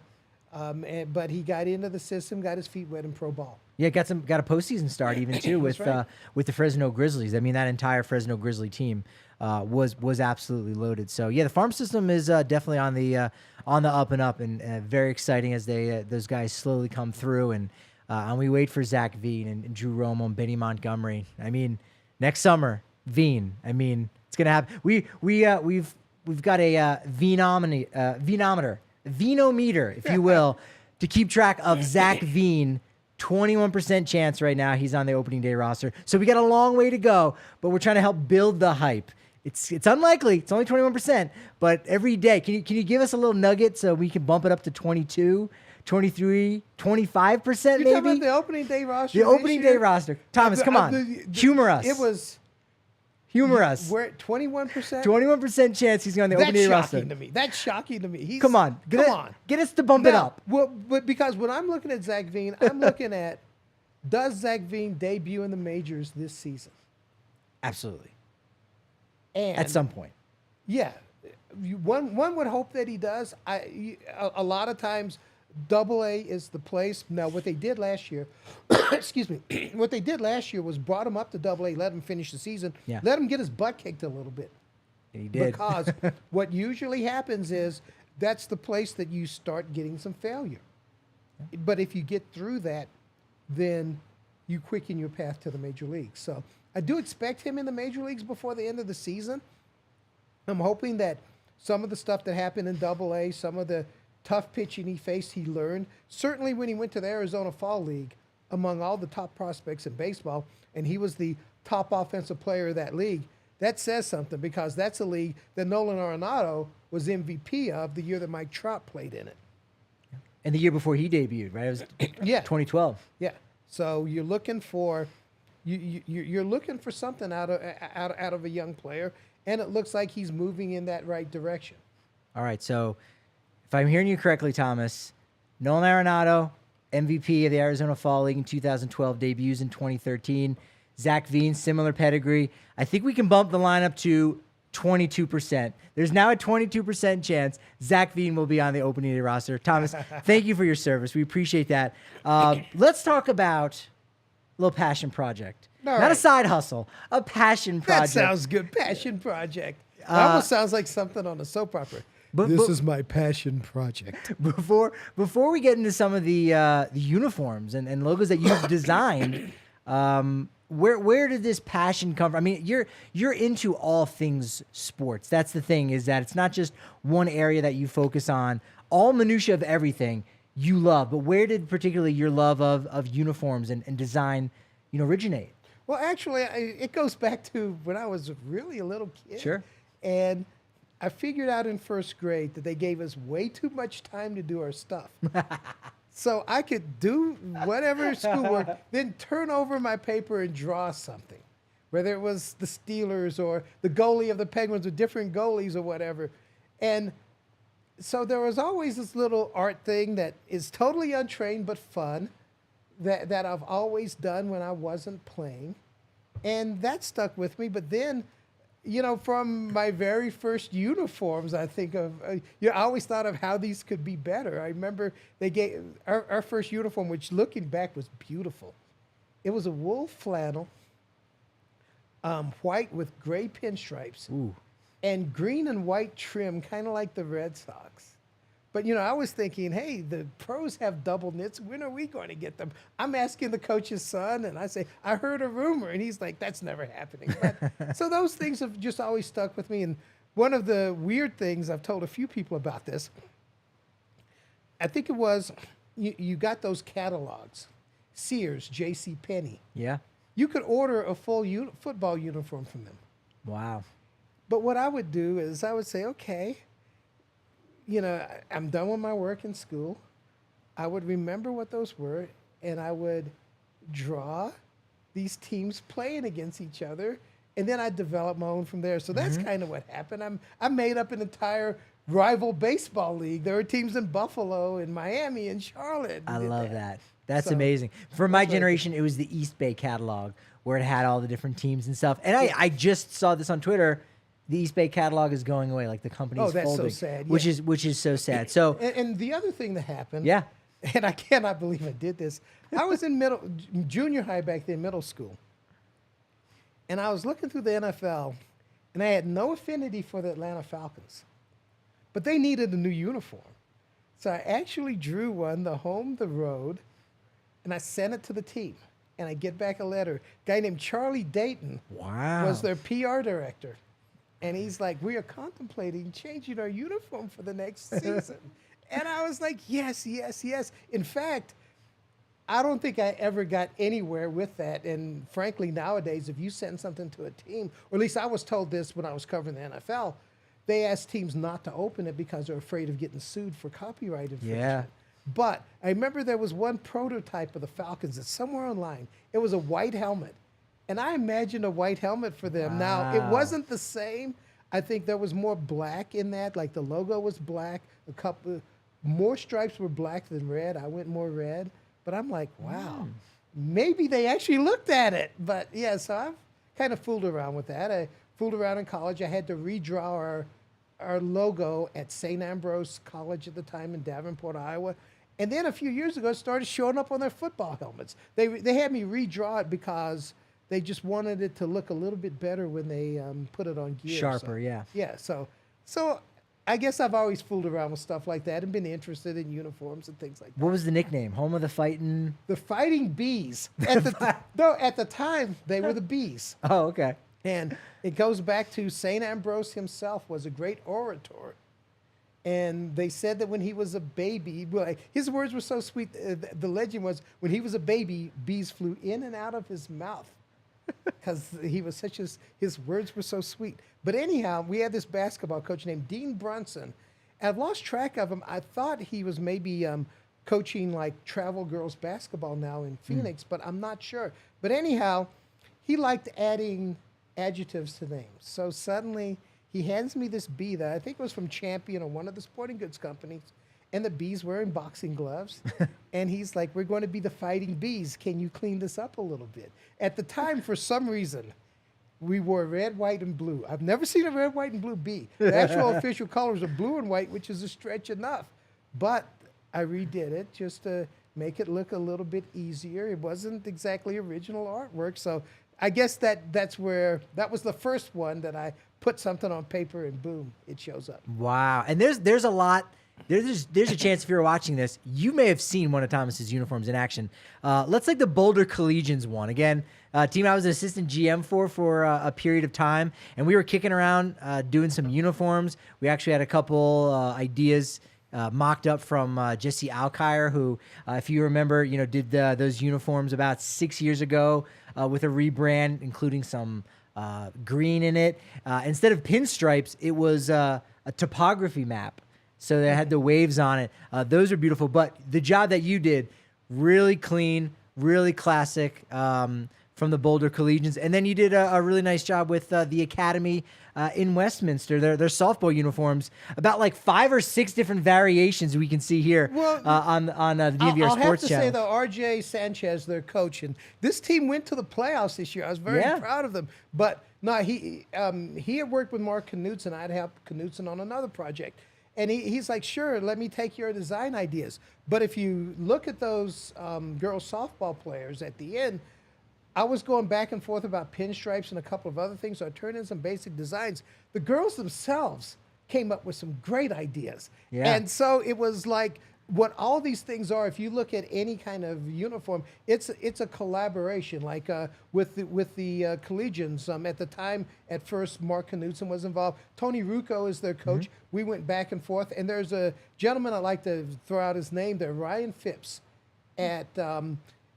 But he got into the system, got his feet wet in pro ball. Yeah, got a postseason start even too with the Fresno Grizzlies. I mean, that entire Fresno Grizzly team was absolutely loaded. So yeah, the farm system is definitely on the up and up, and very exciting as those guys slowly come through. And we wait for Zach Veen and Drew Romo and Benny Montgomery. I mean, next summer, Veen. I mean, it's gonna happen. We've got a Veenometer, if you will, to keep track of Zach Veen. 21% chance right now he's on the opening day roster. So we got a long way to go, but we're trying to help build the hype. It's unlikely. It's only 21%, but every day, can you give us a little nugget so we can bump it up to 22, 23, 25% maybe? You're talking about the opening day roster? The opening day roster. Thomas, come on. Humor us. It was... Humor us. We're at 21%? 21% chance he's on the opening day roster. That's shocking to me. Come on. Get us to bump it up. Well, but because when I'm looking at Zach Veen, I'm looking at, does Zach Veen debut in the majors this season? Absolutely. And at some point. Yeah. One would hope that he does. A lot of times, Double-A is the place. Now, what they did last year, excuse me, what they did last year was brought him up to Double-A, let him finish the season, let him get his butt kicked a little bit. And he did. Because what usually happens is that's the place that you start getting some failure. But if you get through that, then you quicken your path to the major leagues. So I do expect him in the major leagues before the end of the season. I'm hoping that some of the stuff that happened in Double-A, some of the tough pitching he faced, he learned. Certainly when he went to the Arizona Fall League, among all the top prospects in baseball, and he was the top offensive player of that league, that says something, because that's a league that Nolan Arenado was MVP of the year that Mike Trout played in it. And the year before he debuted, right? It was Yeah. 2012. Yeah. So you're looking for you're looking for something out of a young player, and it looks like he's moving in that right direction. All right. So if I'm hearing you correctly, Thomas, Nolan Arenado, MVP of the Arizona Fall League in 2012, debuts in 2013. Zach Veen, similar pedigree. I think we can bump the lineup to 22%. There's now a 22% chance Zach Veen will be on the opening day roster. Thomas, thank you for your service. We appreciate that. Let's talk about a little passion project. Not a side hustle, a passion project. That sounds good. Passion project. It almost sounds like something on a soap opera. This is my passion project. Before we get into some of the uniforms and logos that you've designed, where did this passion come from? I mean, you're into all things sports. That's the thing, is that it's not just one area that you focus on. All minutia of everything you love, but where did particularly your love of uniforms and design, originate? Well, actually, it goes back to when I was really a little kid. Sure. And I figured out in first grade that they gave us way too much time to do our stuff. So I could do whatever schoolwork, then turn over my paper and draw something, whether it was the Steelers or the goalie of the Penguins with different goalies or whatever. And so there was always this little art thing that is totally untrained but fun that I've always done when I wasn't playing. And that stuck with me. But then, from my very first uniforms, I think of, I always thought of how these could be better. I remember they gave our first uniform, which looking back was beautiful. It was a wool flannel, white with gray pinstripes, and green and white trim, kind of like the Red Sox. But, I was thinking, hey, the pros have double knits. When are we going to get them? I'm asking the coach's son, and I say, I heard a rumor. And he's like, that's never happening. But, so those things have just always stuck with me. And one of the weird things, I've told a few people about this, I think it was, you got those catalogs, Sears, J.C. Penney. Yeah. You could order a full football uniform from them. Wow. But what I would do is I would say, okay, I'm done with my work in school. I would remember what those were, and I would draw these teams playing against each other, and then I'd develop my own from there. So that's kind of what happened. I made up an entire rival baseball league. There were teams in Buffalo and Miami and Charlotte. I love that. That's amazing. For my generation, it was the East Bay catalog where it had all the different teams and stuff. And I just saw this on Twitter. The East Bay catalog is going away, like the company's folding. Oh, that's so sad. Yeah. Which is so sad. So and the other thing that happened, yeah, and I cannot believe I did this. I was in junior high back then, middle school, and I was looking through the NFL, and I had no affinity for the Atlanta Falcons, but they needed a new uniform, so I actually drew one, the home, the road, and I sent it to the team, and I get back a letter. A guy named Charlie Dayton was their PR director. And he's like, we are contemplating changing our uniform for the next season. And I was like, yes, yes, yes. In fact, I don't think I ever got anywhere with that. And frankly, nowadays, if you send something to a team, or at least I was told this when I was covering the NFL, they ask teams not to open it because they're afraid of getting sued for copyright infringement. Yeah. But I remember there was one prototype of the Falcons that's somewhere online. It was a white helmet. And I imagined a white helmet for them. Wow. Now, it wasn't the same. I think there was more black in that. Like the logo was black. A couple more stripes were black than red. I went more red. But I'm like, wow, maybe they actually looked at it. But yeah, so I've kind of fooled around with that. I fooled around in college. I had to redraw our logo at St. Ambrose College at the time in Davenport, Iowa. And then a few years ago, it started showing up on their football helmets. They had me redraw it because they just wanted it to look a little bit better when they put it on gear. Sharper, yeah. Yeah, so I guess I've always fooled around with stuff like that and been interested in uniforms and things like that. What was the nickname? Home of the Fighting? The Fighting Bees. At the time, they were the Bees. Oh, okay. And it goes back to St. Ambrose himself was a great orator. And they said that when he was a baby, well, his words were so sweet. The legend was when he was a baby, bees flew in and out of his mouth because he was his words were so sweet. But anyhow, we had this basketball coach named Dean Brunson. And I've lost track of him. I thought he was maybe coaching like travel girls basketball now in Phoenix, but I'm not sure. But anyhow, he liked adding adjectives to names. So suddenly he hands me this bee that I think was from Champion or one of the sporting goods companies. And the bee's wearing boxing gloves. And he's like, we're going to be the Fighting Bees. Can you clean this up a little bit? At the time, for some reason, we wore red, white, and blue. I've never seen a red, white, and blue bee. The actual official colors are blue and white, which is a stretch enough. But I redid it just to make it look a little bit easier. It wasn't exactly original artwork. So I guess that was the first one that I put something on paper and boom, it shows up. Wow. And there's a lot. There's a chance if you're watching this, you may have seen one of Thomas's uniforms in action. Let's take the Boulder Collegians one. Again, team I was an assistant GM for a period of time, and we were kicking around doing some uniforms. We actually had a couple ideas mocked up from Jesse Alkire, who, if you remember, did those uniforms about 6 years ago with a rebrand, including some green in it. Instead of pinstripes, it was a topography map. So they had the waves on it. Those are beautiful. But the job that you did, really clean, really classic from the Boulder Collegians. And then you did a really nice job with the Academy in Westminster, their softball uniforms. About like 5 or 6 different variations we can see here on the DNVR Sports Channel. I'll have to say, though, R.J. Sanchez, their coach, and this team went to the playoffs this year. I was very proud of them. But no, he had worked with Mark Knutson. I'd helped Knutson on another project. And he's like, sure, let me take your design ideas. But if you look at those girls softball players at the end, I was going back and forth about pinstripes and a couple of other things, so I turned in some basic designs. The girls themselves came up with some great ideas. Yeah. And so it was like what all these things are. If you look at any kind of uniform, it's a collaboration. Like with the Collegians, at the time, at first, Mark Knutson was involved. Tony Rucco is their coach. Mm-hmm. We went back and forth, and there's a gentleman I'd like to throw out his name there, Ryan Phipps, and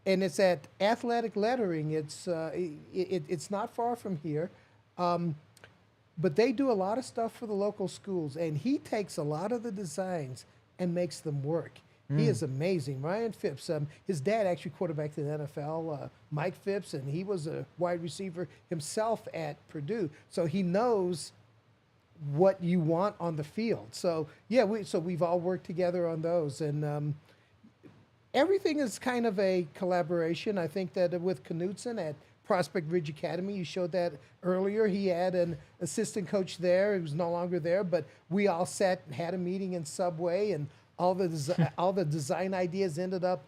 it's at Athletic Lettering. It's not far from here. But they do a lot of stuff for the local schools, and he takes a lot of the designs and makes them work. He is amazing. Ryan Phipps, his dad actually quarterbacked in the NFL, Mike Phipps, and he was a wide receiver himself at Purdue. So he knows what you want on the field. So yeah, we've all worked together on those, and everything is kind of a collaboration. I think that with Knutson at Prospect Ridge Academy, you showed that earlier. He had an assistant coach there who's no longer there, but we all sat and had a meeting in Subway, and all the design ideas ended up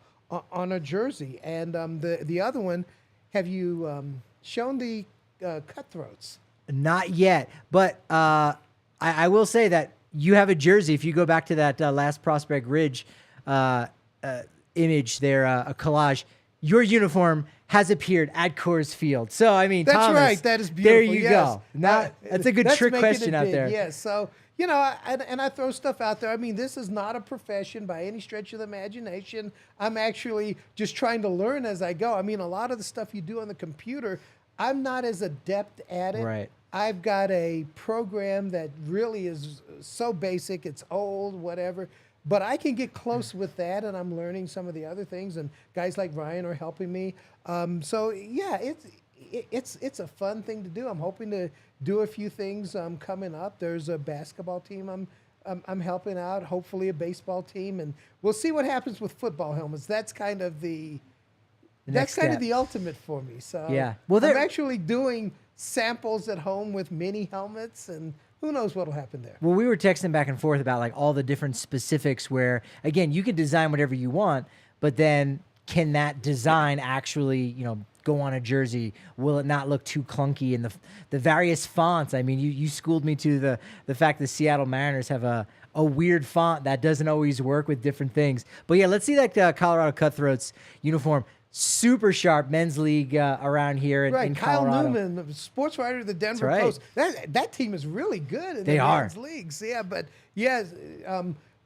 on a jersey. And the other one, have you shown the cutthroats? Not yet, but I will say that you have a jersey. If you go back to that last Prospect Ridge image there, a collage, your uniform has appeared at Coors Field. So, I mean, that's Thomas, right. That is beautiful. There you go. Now, that's a good trick question out there. Yes. So, and I throw stuff out there. I mean, this is not a profession by any stretch of the imagination. I'm actually just trying to learn as I go. I mean, a lot of the stuff you do on the computer, I'm not as adept at it. Right. I've got a program that really is so basic. It's old, whatever. But I can get close with that, and I'm learning some of the other things, and guys like Ryan are helping me. So yeah, it's a fun thing to do. I'm hoping to do a few things coming up. There's a basketball team I'm helping out, hopefully a baseball team, and we'll see what happens with football helmets. That's kind of the ultimate for me. So yeah, well, I'm actually doing samples at home with mini helmets, and who knows what'll happen there. Well, we were texting back and forth about like all the different specifics where, again, you can design whatever you want, but then can that design actually, go go on a jersey? Will it not look too clunky? And the various fonts. I mean, you schooled me to the fact the Seattle Mariners have a weird font that doesn't always work with different things. But yeah, let's see that Colorado Cutthroats uniform. Super sharp men's league around here in Kyle Colorado. Newman, sports writer of the Denver That's right. Post. That team is really good in They the are. men's leagues. Yeah, but yes,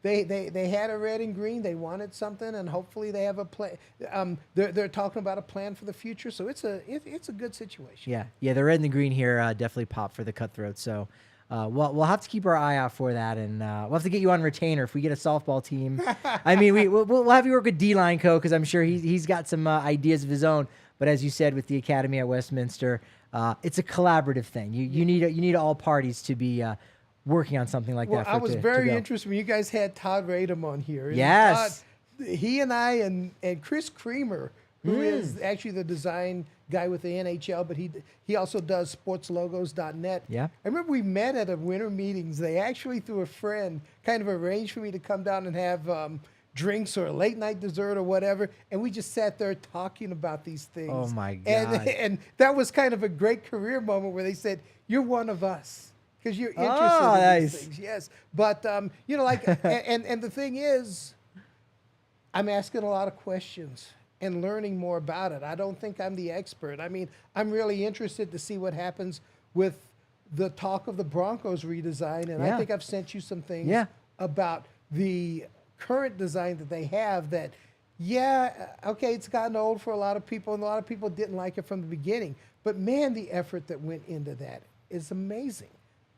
they had a red and green. They wanted something, and hopefully they have a plan. They're talking about a plan for the future, so it's a good situation. Yeah, the red and the green here definitely pop for the Cutthroats. So we'll have to keep our eye out for that, and we'll have to get you on retainer if we get a softball team. I mean, we'll have you work with D-Line Co. because I'm sure he's got some ideas of his own. But as you said, with the Academy at Westminster, it's a collaborative thing. You need all parties to be working on something like that. I was very go. interested when you guys had Todd Radom on here. And Yes. Todd, he and I and Chris Creamer, who is actually the design guy with the NHL, but he also does sportslogos.net. Yeah. I remember we met at a winter meetings. They actually, through a friend, kind of arranged for me to come down and have drinks or a late night dessert or whatever, and we just sat there talking about these things. Oh my God. And that was kind of a great career moment where they said, "You're one of us." Because you're interested in these things, yes. But like, and the thing is, I'm asking a lot of questions and learning more about it. I don't think I'm the expert. I mean, I'm really interested to see what happens with the talk of the Broncos redesign, and I think I've sent you some things about the current design that they have. That, it's gotten old for a lot of people, and a lot of people didn't like it from the beginning. But man, the effort that went into that is amazing.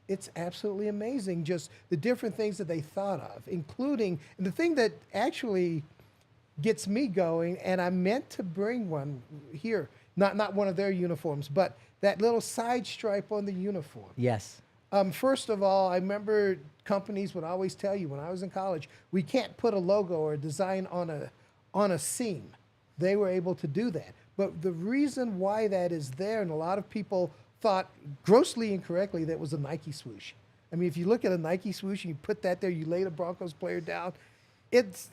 It's absolutely amazing, just the different things that they thought of, including, and the thing that actually gets me going, and I meant to bring one here, not one of their uniforms, but that little side stripe on the uniform. Yes. First of all, I remember companies would always tell you when I was in college, we can't put a logo or a design on a seam. They were able to do that. But the reason why that is there, and a lot of people thought grossly incorrectly that was a Nike swoosh. I mean, if you look at a Nike swoosh and you put that there, you lay the Broncos player down, it's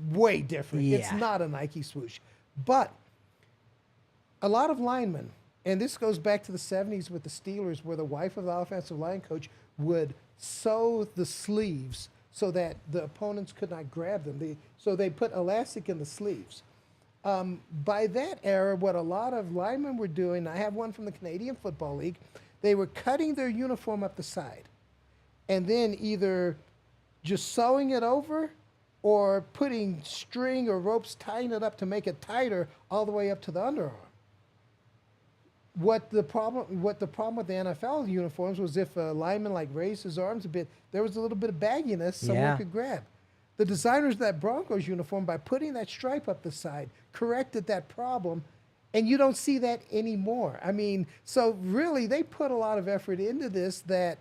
way different. Yeah. It's not a Nike swoosh. But a lot of linemen, and this goes back to the 70s with the Steelers, where the wife of the offensive line coach would sew the sleeves so that the opponents could not grab them. So they put elastic in the sleeves. By that era, what a lot of linemen were doing, I have one from the Canadian Football League, they were cutting their uniform up the side and then either just sewing it over or putting string or ropes tying it up to make it tighter all the way up to the underarm. What the problem with the NFL uniforms was if a lineman raised his arms a bit, there was a little bit of bagginess someone could grab. The designers of that Broncos uniform, by putting that stripe up the side, corrected that problem, and you don't see that anymore. I mean, so really they put a lot of effort into this, that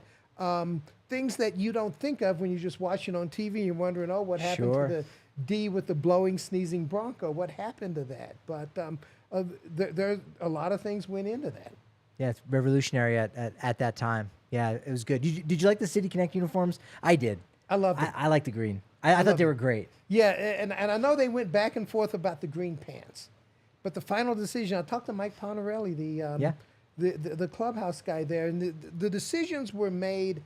things that you don't think of when you're just watching on TV and you're wondering, what happened to the D with the blowing, sneezing Bronco? What happened to that? But there a lot of things went into that. Yeah, it's revolutionary at that time. Yeah, it was good. Did you like the City Connect uniforms? I did. I loved it. I like the green. I thought they were great. Yeah, and I know they went back and forth about the green pants, but the final decision, I talked to Mike Ponarelli, the clubhouse guy there, and the decisions were made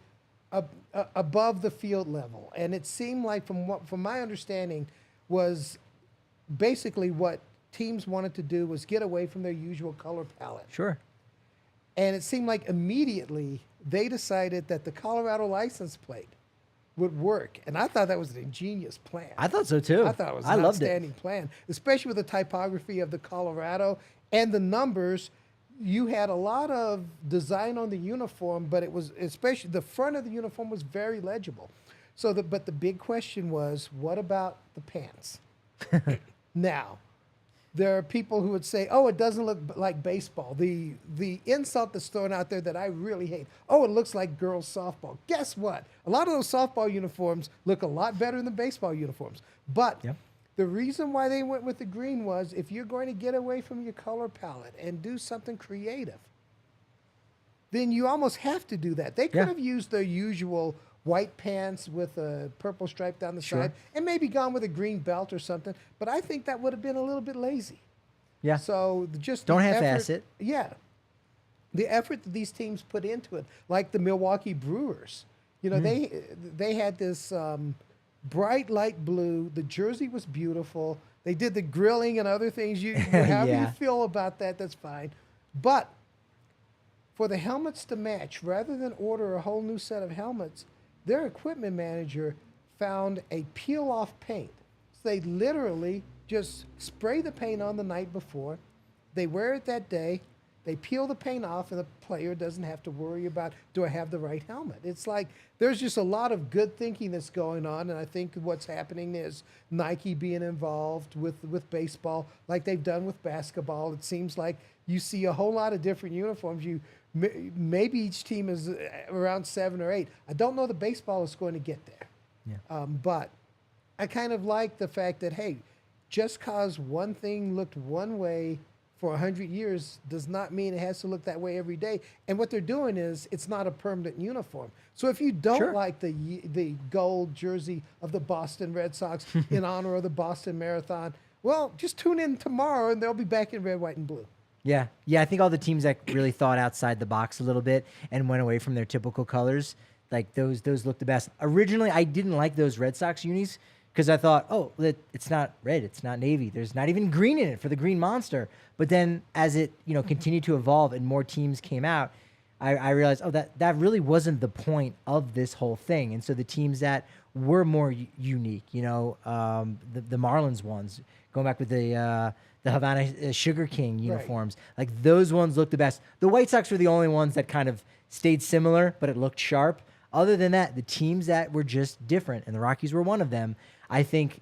above the field level, and it seemed like, from my understanding, was basically what teams wanted to do was get away from their usual color palette. Sure. And it seemed like immediately they decided that the Colorado license plate would work. And I thought that was an ingenious plan. I thought so too. I thought it was an outstanding plan, especially with the typography of the Colorado and the numbers. You had a lot of design on the uniform, but it was, especially the front of the uniform, was very legible. But the big question was, what about the pants? Now, there are people who would say, it doesn't look like baseball. The insult that's thrown out there that I really hate, it looks like girls softball. Guess what? A lot of those softball uniforms look a lot better than baseball uniforms. But the reason why they went with the green was, if you're going to get away from your color palette and do something creative, then you almost have to do that. They could have used their usual white pants with a purple stripe down the side and maybe gone with a green belt or something, but I think that would have been a little bit lazy. Yeah. So just Don't the half-ass effort- it. Yeah. The effort that these teams put into it, like the Milwaukee Brewers, they had this bright light blue. The jersey was beautiful. They did the grilling and other things. However you Yeah. feel about that, that's fine. But for the helmets to match, rather than order a whole new set of helmets, their equipment manager found a peel-off paint. So they literally just spray the paint on the night before. They wear it that day. They peel the paint off, and the player doesn't have to worry about, do I have the right helmet? It's like there's just a lot of good thinking that's going on, and I think what's happening is Nike being involved with baseball, like they've done with basketball. It seems like you see a whole lot of different uniforms. Maybe each team is around 7 or 8. I don't know that baseball is going to get there. Yeah. But I kind of like the fact that, hey, just because one thing looked one way for 100 years does not mean it has to look that way every day. And what they're doing is it's not a permanent uniform. So if you don't Sure. like the gold jersey of the Boston Red Sox in honor of the Boston Marathon, well, just tune in tomorrow and they'll be back in red, white, and blue. Yeah. I think all the teams that really thought outside the box a little bit and went away from their typical colors, like those look the best. Originally, I didn't like those Red Sox unis because I thought, oh, it's not red, it's not navy. There's not even green in it for the Green Monster. But then as it continued to evolve and more teams came out, I realized, oh, that really wasn't the point of this whole thing. And so the teams that were more unique, the Marlins ones, going back with the Havana Sugar King uniforms, like those ones looked the best. The White Sox were the only ones that kind of stayed similar, but it looked sharp. Other than that, the teams that were just different, and the Rockies were one of them, I think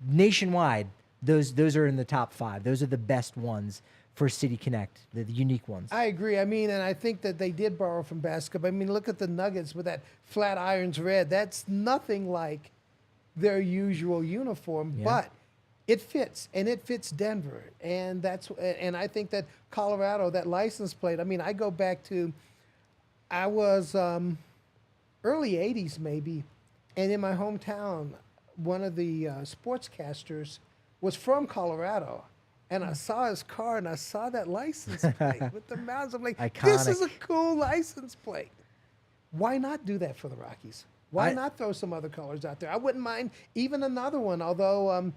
nationwide, those are in the top 5. Those are the best ones for City Connect, the unique ones. I agree. I mean, and I think that they did borrow from basketball. I mean, look at the Nuggets with that flat irons red. That's nothing like their usual uniform, but it fits, and it fits Denver. And I think that Colorado, that license plate, I mean, I go back to, I was early 80s maybe, and in my hometown, one of the sportscasters was from Colorado. And I saw his car, and I saw that license plate with the mountains. I'm like, this is a cool license plate. Why not do that for the Rockies? Why not throw some other colors out there? I wouldn't mind even another one, although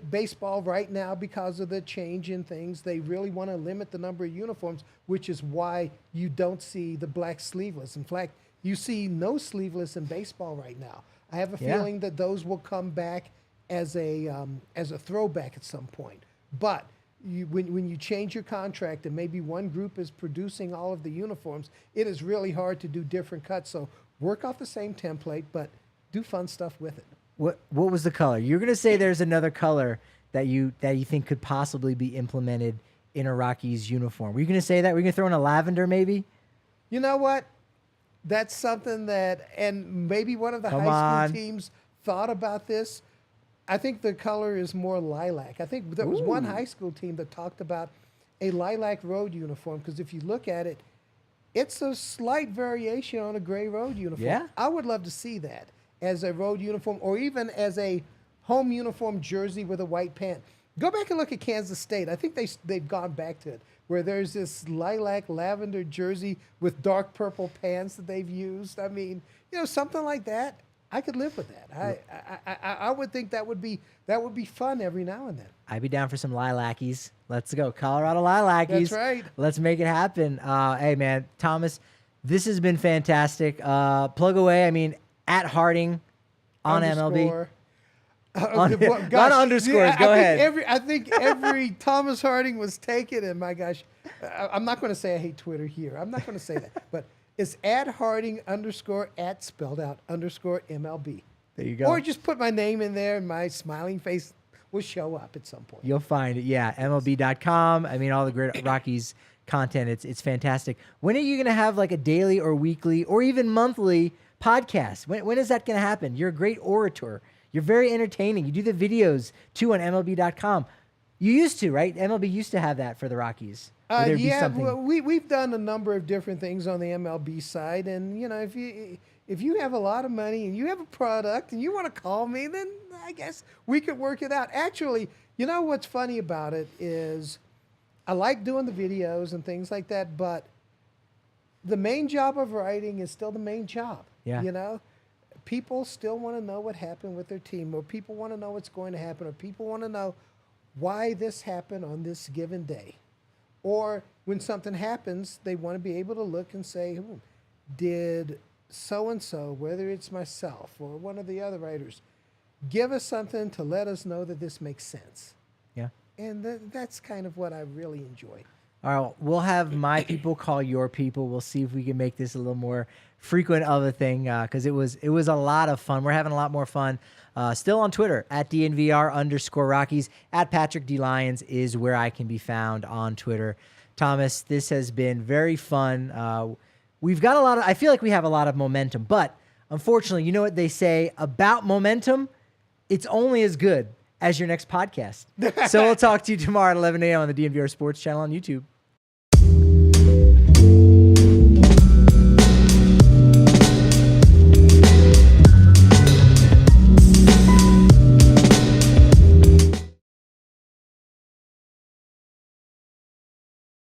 baseball right now, because of the change in things, they really want to limit the number of uniforms, which is why you don't see the black sleeveless. In fact, you see no sleeveless in baseball right now. I have a feeling that those will come back as a throwback at some point. But when you change your contract and maybe one group is producing all of the uniforms, it is really hard to do different cuts. So work off the same template, but do fun stuff with it. What was the color? You're going to say there's another color that you think could possibly be implemented in a Rockies uniform. Were you going to say that? Were you going to throw in a lavender maybe? You know what? That's something that, and maybe one of the high school teams thought about this. I think the color is more lilac. I think there was one high school team that talked about a lilac road uniform, because if you look at it, it's a slight variation on a gray road uniform. Yeah. I would love to see that as a road uniform, or even as a home uniform jersey with a white pant. Go back and look at Kansas State. I think they've gone back to it, where there's this lilac lavender jersey with dark purple pants that they've used. I mean, something like that. I could live with that. I would think that would be fun every now and then. I'd be down for some lilacies. Let's go, Colorado lilacies. That's right. Let's make it happen. Hey man, Thomas, this has been fantastic. Plug away. I mean, at Harding on MLB. Not underscores. Go ahead. I think every Thomas Harding was taken, and my gosh, I'm not going to say I hate Twitter here. I'm not going to say that, but. It's at Harding _ spelled out _MLB. There you go. Or just put my name in there and my smiling face will show up at some point. You'll find it. Yeah. MLB.com. I mean, all the great Rockies content. It's fantastic. When are you going to have like a daily or weekly or even monthly podcast? When is that going to happen? You're a great orator. You're very entertaining. You do the videos too on MLB.com. You used to, right? MLB used to have that for the Rockies. Well, we've done a number of different things on the MLB side, and if you have a lot of money and you have a product and you want to call me, then I guess we could work it out. Actually, You know what's funny about it is I like doing the videos and things like that, but the main job of writing is still the main job. Yeah. You know, people still want to know what happened with their team, or people want to know what's going to happen, or people want to know why this happened on this given day. Or when something happens, they want to be able to look and say, did so-and-so, whether it's myself or one of the other writers, give us something to let us know that this makes sense. Yeah. And that's kind of what I really enjoy. All right, well, we'll have my people call your people. We'll see if we can make this a little more frequent of a thing, because it was a lot of fun. We're having a lot more fun. Still on Twitter at DNVR_Rockies. At Patrick D. Lyons is where I can be found on Twitter. Thomas, this has been very fun. We've got a lot of, I feel like we have a lot of momentum, but unfortunately, you know what they say about momentum? It's only as good as your next podcast. So we'll talk to you tomorrow at 11 a.m. on the DNVR Sports channel on YouTube.